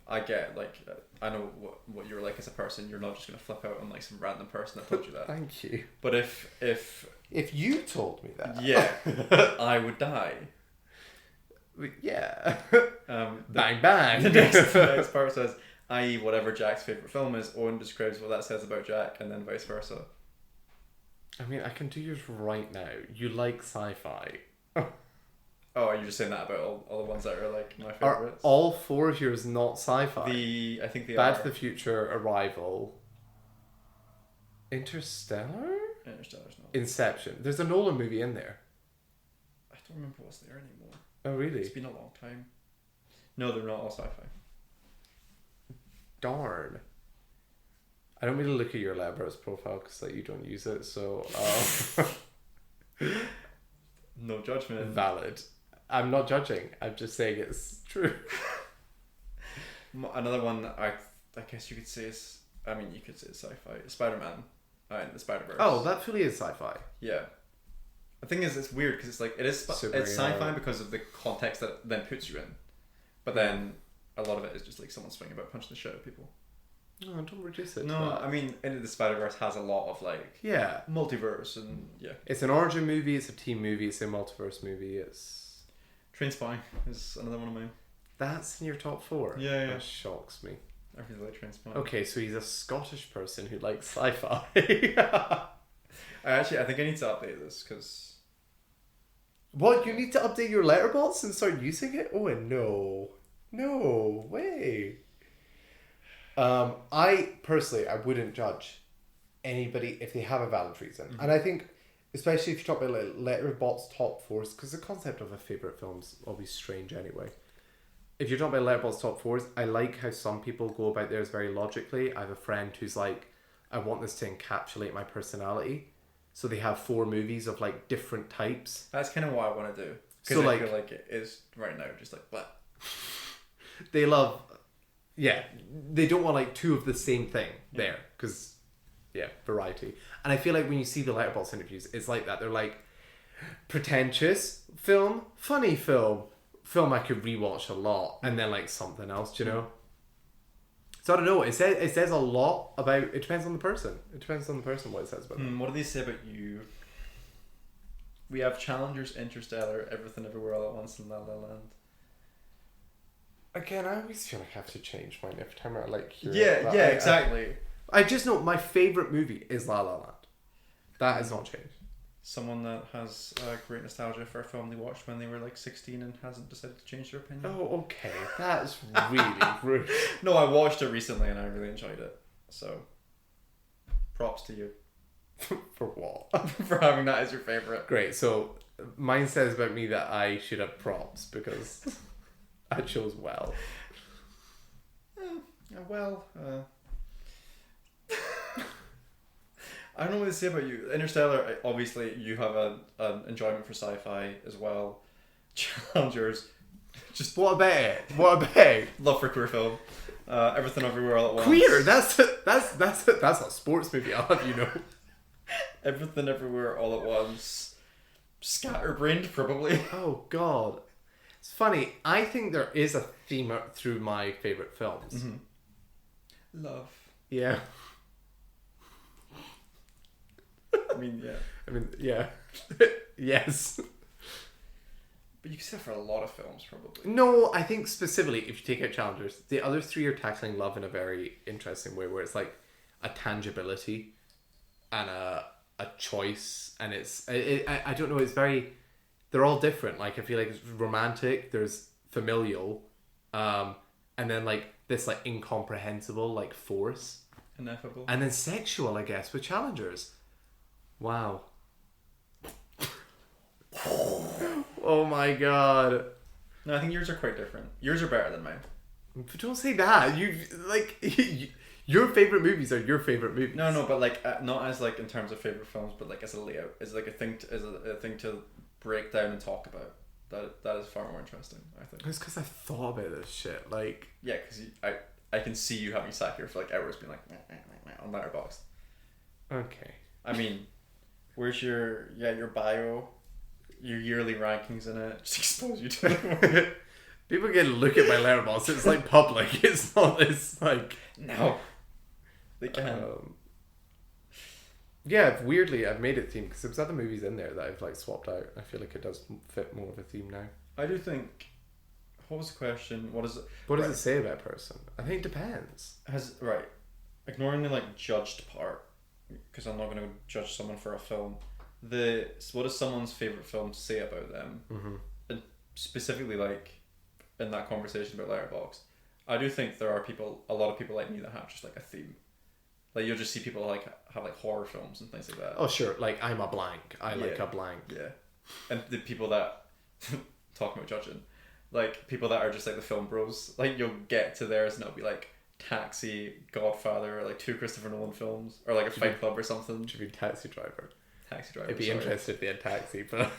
I get, like, I know what you're like as a person, you're not just going to flip out on, like, some random person that told you that. Thank you. But if you told me that. Yeah, I would die. Yeah. Bang, bang. The next part says, i.e. whatever Jack's favourite film is, Owen describes what that says about Jack, and then vice versa. I mean, I can do yours right now. You like sci-fi. Oh, are you just saying that about all the ones that are like my Are favourites? all four of yours not sci-fi? I think they Back are. to the Future, Arrival, Interstellar? Interstellar's not. Inception. There's a Nolan movie in there. I don't remember what's there anymore. Oh, really? It's been a long time. No, they're not all sci-fi. Darn. I don't really look at your Letterboxd profile because like you don't use it, so No judgment. valid. I'm not judging. I'm just saying it's true. Another one I guess you could say is, I mean, you could say it's sci-fi. Spider-Man in the Spider-Verse. Oh, that fully is sci-fi. Yeah. The thing is, it's weird because it's like it's sci-fi because of the context that it then puts you in, but then a lot of it is just like someone swinging about punching the shit out of people. No, don't reduce it. No, I mean, Into the Spider-Verse has a lot of like multiverse and It's an origin movie. It's a team movie. It's a multiverse movie. It's Train Spotting is another one of mine. That's in your top 4. Yeah. That shocks me. I really like Train Spotting. Okay, so he's a Scottish person who likes sci-fi. I think I need to update this because. What? You need to update your Letterboxd and start using it? Oh, no way. I personally, I wouldn't judge anybody if they have a valid reason. Mm-hmm. And I think, especially if you talk about like Letterboxd top 4s, because the concept of a favourite film's always strange anyway. If you're talking about Letterboxd top 4s, I like how some people go about theirs very logically. I have a friend who's like, I want this to encapsulate my personality. So they have 4 movies of like different types. That's kind of what I want to do. So I feel like it is right now just like, what? They love... Yeah, they don't want like 2 of the same thing there because, variety. And I feel like when you see the Letterboxd interviews, it's like that. They're like, pretentious film, funny film I could rewatch a lot, and then like something else, do you know? So I don't know. It says a lot about. It depends on the person. It depends on the person what it says about them. What do they say about you? We have Challengers, Interstellar, Everything Everywhere All at Once, and La La Land. Again, I always feel like I have to change mine every time I like hear it. Yeah, exactly. I just know my favourite movie is La La Land. That has not changed. Someone that has great nostalgia for a film they watched when they were like 16 and hasn't decided to change their opinion. Oh, okay. That's really rude. No, I watched it recently and I really enjoyed it. So, props to you. For what? For having that as your favourite. Great. So, mine says about me that I should have props because I chose well. I don't know what to say about you. Interstellar, obviously, you have an enjoyment for sci-fi as well. Challengers, just what about it? Love for queer film. Everything Everywhere All at Once. Queer? That's a sports movie. I'll have you know. Everything Everywhere All at Once. Scatterbrained, probably. Oh God, it's funny. I think there is a theme through my favorite films. Mm-hmm. Love. Yeah. I mean, yeah. Yes. But you can say that for a lot of films, probably. No, I think specifically, if you take out Challengers, the other 3 are tackling love in a very interesting way, where it's like a tangibility and a choice, and I don't know, it's very... They're all different. Like, I feel like it's romantic, there's familial, and then like this like incomprehensible like force. Ineffable. And then sexual, I guess, with Challengers. Wow. Oh my God. No, I think yours are quite different. Yours are better than mine. But don't say that. Your favorite movies are your favorite movies. No, but like not as like in terms of favorite films, but like as a layout, as like a thing to break down and talk about. That is far more interesting, I think. It's because I thought about this shit. Like, yeah, because I can see you having sat here for like hours being like on Letterboxd. Okay. I mean, where's your bio, your yearly rankings in it? Just expose you to it. People can look at my Letterboxd. It's like public. It's not this like. No. They can. Yeah, weirdly, I've made it themed because there's other movies in there that I've like swapped out. I feel like it does fit more of a theme now. I do think. What was the question? What is it? What does it say about a person? I think it depends. Ignoring the like judged part, because I'm not going to judge someone for a film. What does someone's favorite film say about them? Mm-hmm. And specifically, like in that conversation about Letterboxd, I do think there are a lot of people like me that have just like a theme. Like you'll just see people like have like horror films and things like that. Oh sure, like I'm a blank. I like a blank. Yeah, and the people that talking about judging, like people that are just like the film bros. Like you'll get to theirs and it'll be like Taxi, Godfather, or like 2 Christopher Nolan films, or like a Fight Club or something. Should be Taxi Driver. Taxi Driver. I'd be interested if they had Taxi, but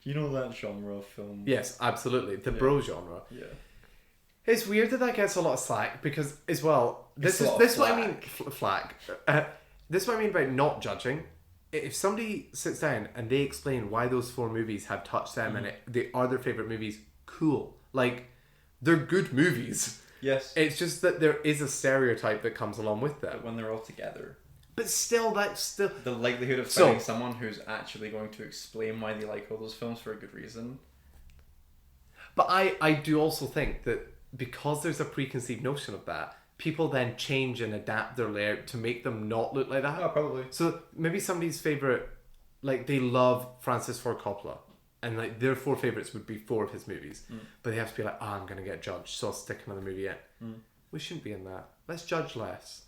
you know that genre of film? Yes, absolutely. The bro genre. Yeah. It's weird that gets a lot of slack because, as well, this is what I mean. Flack. This is what I mean by not judging. If somebody sits down and they explain why those 4 movies have touched them and they are their favorite movies, cool. Like, they're good movies. Yes. It's just that there is a stereotype that comes along with them. But when they're all together. But still, that's still... The likelihood of finding someone who's actually going to explain why they like all those films for a good reason. But I do also think that because there's a preconceived notion of that, people then change and adapt their layout to make them not look like that. Oh, probably. So maybe somebody's favourite... Like, they love Francis Ford Coppola. And like their 4 favourites would be 4 of his movies. But they have to be like, I'm going to get judged, so I'll stick another movie in. We shouldn't be in that. Let's judge less.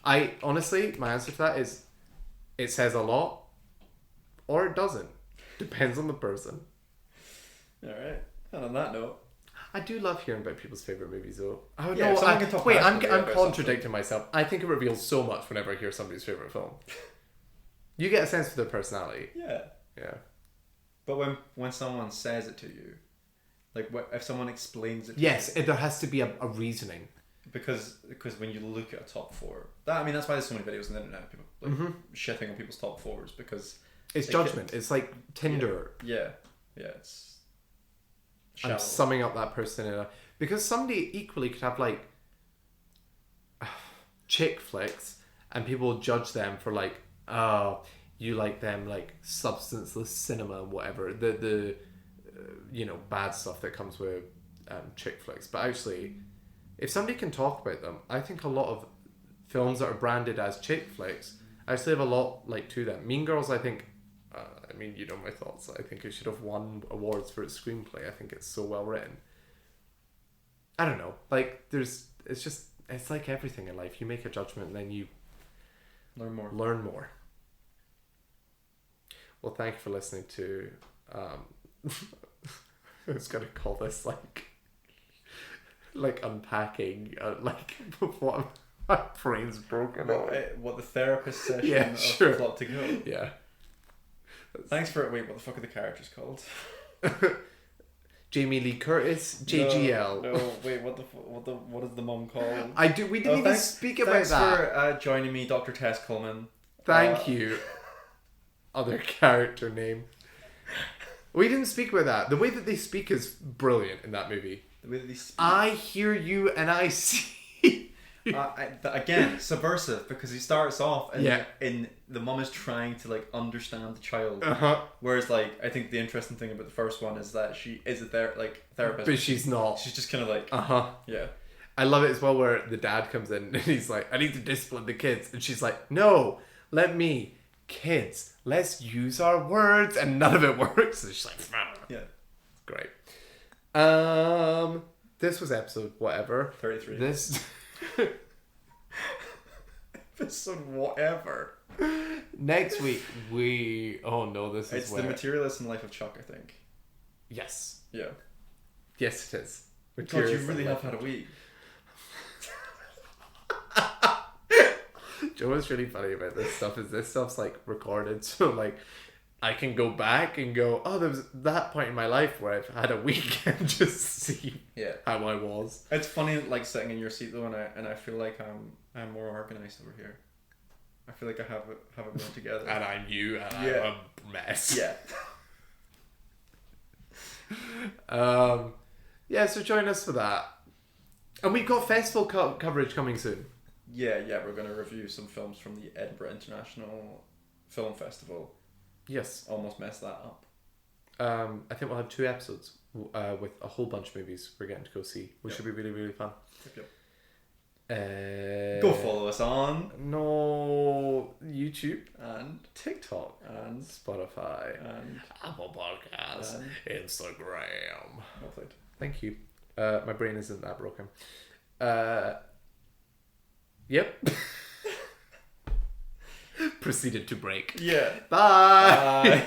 Honestly, my answer to that is it says a lot or it doesn't. Depends on the person. Alright. And on that note, I do love hearing about people's favourite movies though. I'm contradicting myself. I think it reveals so much whenever I hear somebody's favourite film. You get a sense of their personality. Yeah. Yeah. But when someone says it to you, like if someone explains it to you... there has to be a reasoning. Because when you look at a top 4... that's why there's so many videos on the internet. People like shitting on people's top 4s because... It's judgment. It's like Tinder. Yeah. Yeah, it's... shallow. I'm summing up that person in a... Because somebody equally could have like... chick flicks and people judge them for like... Oh, you like them like substanceless cinema and whatever, the bad stuff that comes with chick flicks. But actually, if somebody can talk about them, I think a lot of films that are branded as chick flicks actually have a lot like to them. Mean Girls, I think, you know my thoughts. I think it should have won awards for its screenplay. I think it's so well written. I don't know, like it's like everything in life. You make a judgment and then you learn more. Well, thank you for listening to... I was going to call this like unpacking, what my brain's broken. What the therapist session of Plot to Go. Yeah. Thanks for... Wait, what the fuck are the characters called? Jamie Lee Curtis, JGL. No, wait, what is the mum called? We didn't even speak about that. Thanks for joining me, Dr. Tess Coleman. Thank you. Other character name. We didn't speak about that. The way that they speak is brilliant in that movie. The way that they speak. I hear you and I see. Again, subversive, because he starts off and the mum is trying to like understand the child. Whereas like I think the interesting thing about the first one is that she is a therapist, but she's not. She's just kind of like yeah. I love it as well where the dad comes in and he's like, I need to discipline the kids, and she's like, no, let me. Kids, let's use our words, and none of it works. And she's like, yeah, great. This was episode whatever 33. This episode whatever. Next week it's the Materialist and Life of Chuck, I think. Yes. Yeah. Yes, it is. God, you really have had a week. Joe, what's really funny about this stuff is this stuff's like recorded, so like I can go back and go, oh, there was that point in my life where I've had a week and just see how I was. It's funny, like sitting in your seat though, and I feel like I'm more organized over here. I feel like I have it more together. And I'm you, and I'm a mess. Yeah. So join us for that. And we've got festival coverage coming soon. Yeah, we're going to review some films from the Edinburgh International Film Festival. Yes. Almost messed that up. I think we'll have 2 episodes with a whole bunch of movies we're getting to go see, which should be really, really fun. Yep. Go follow us on YouTube and TikTok and Spotify and Apple Podcasts, Instagram. Well played. Thank you. My brain isn't that broken. Yep. Proceeded to break. Yeah. Bye. Bye.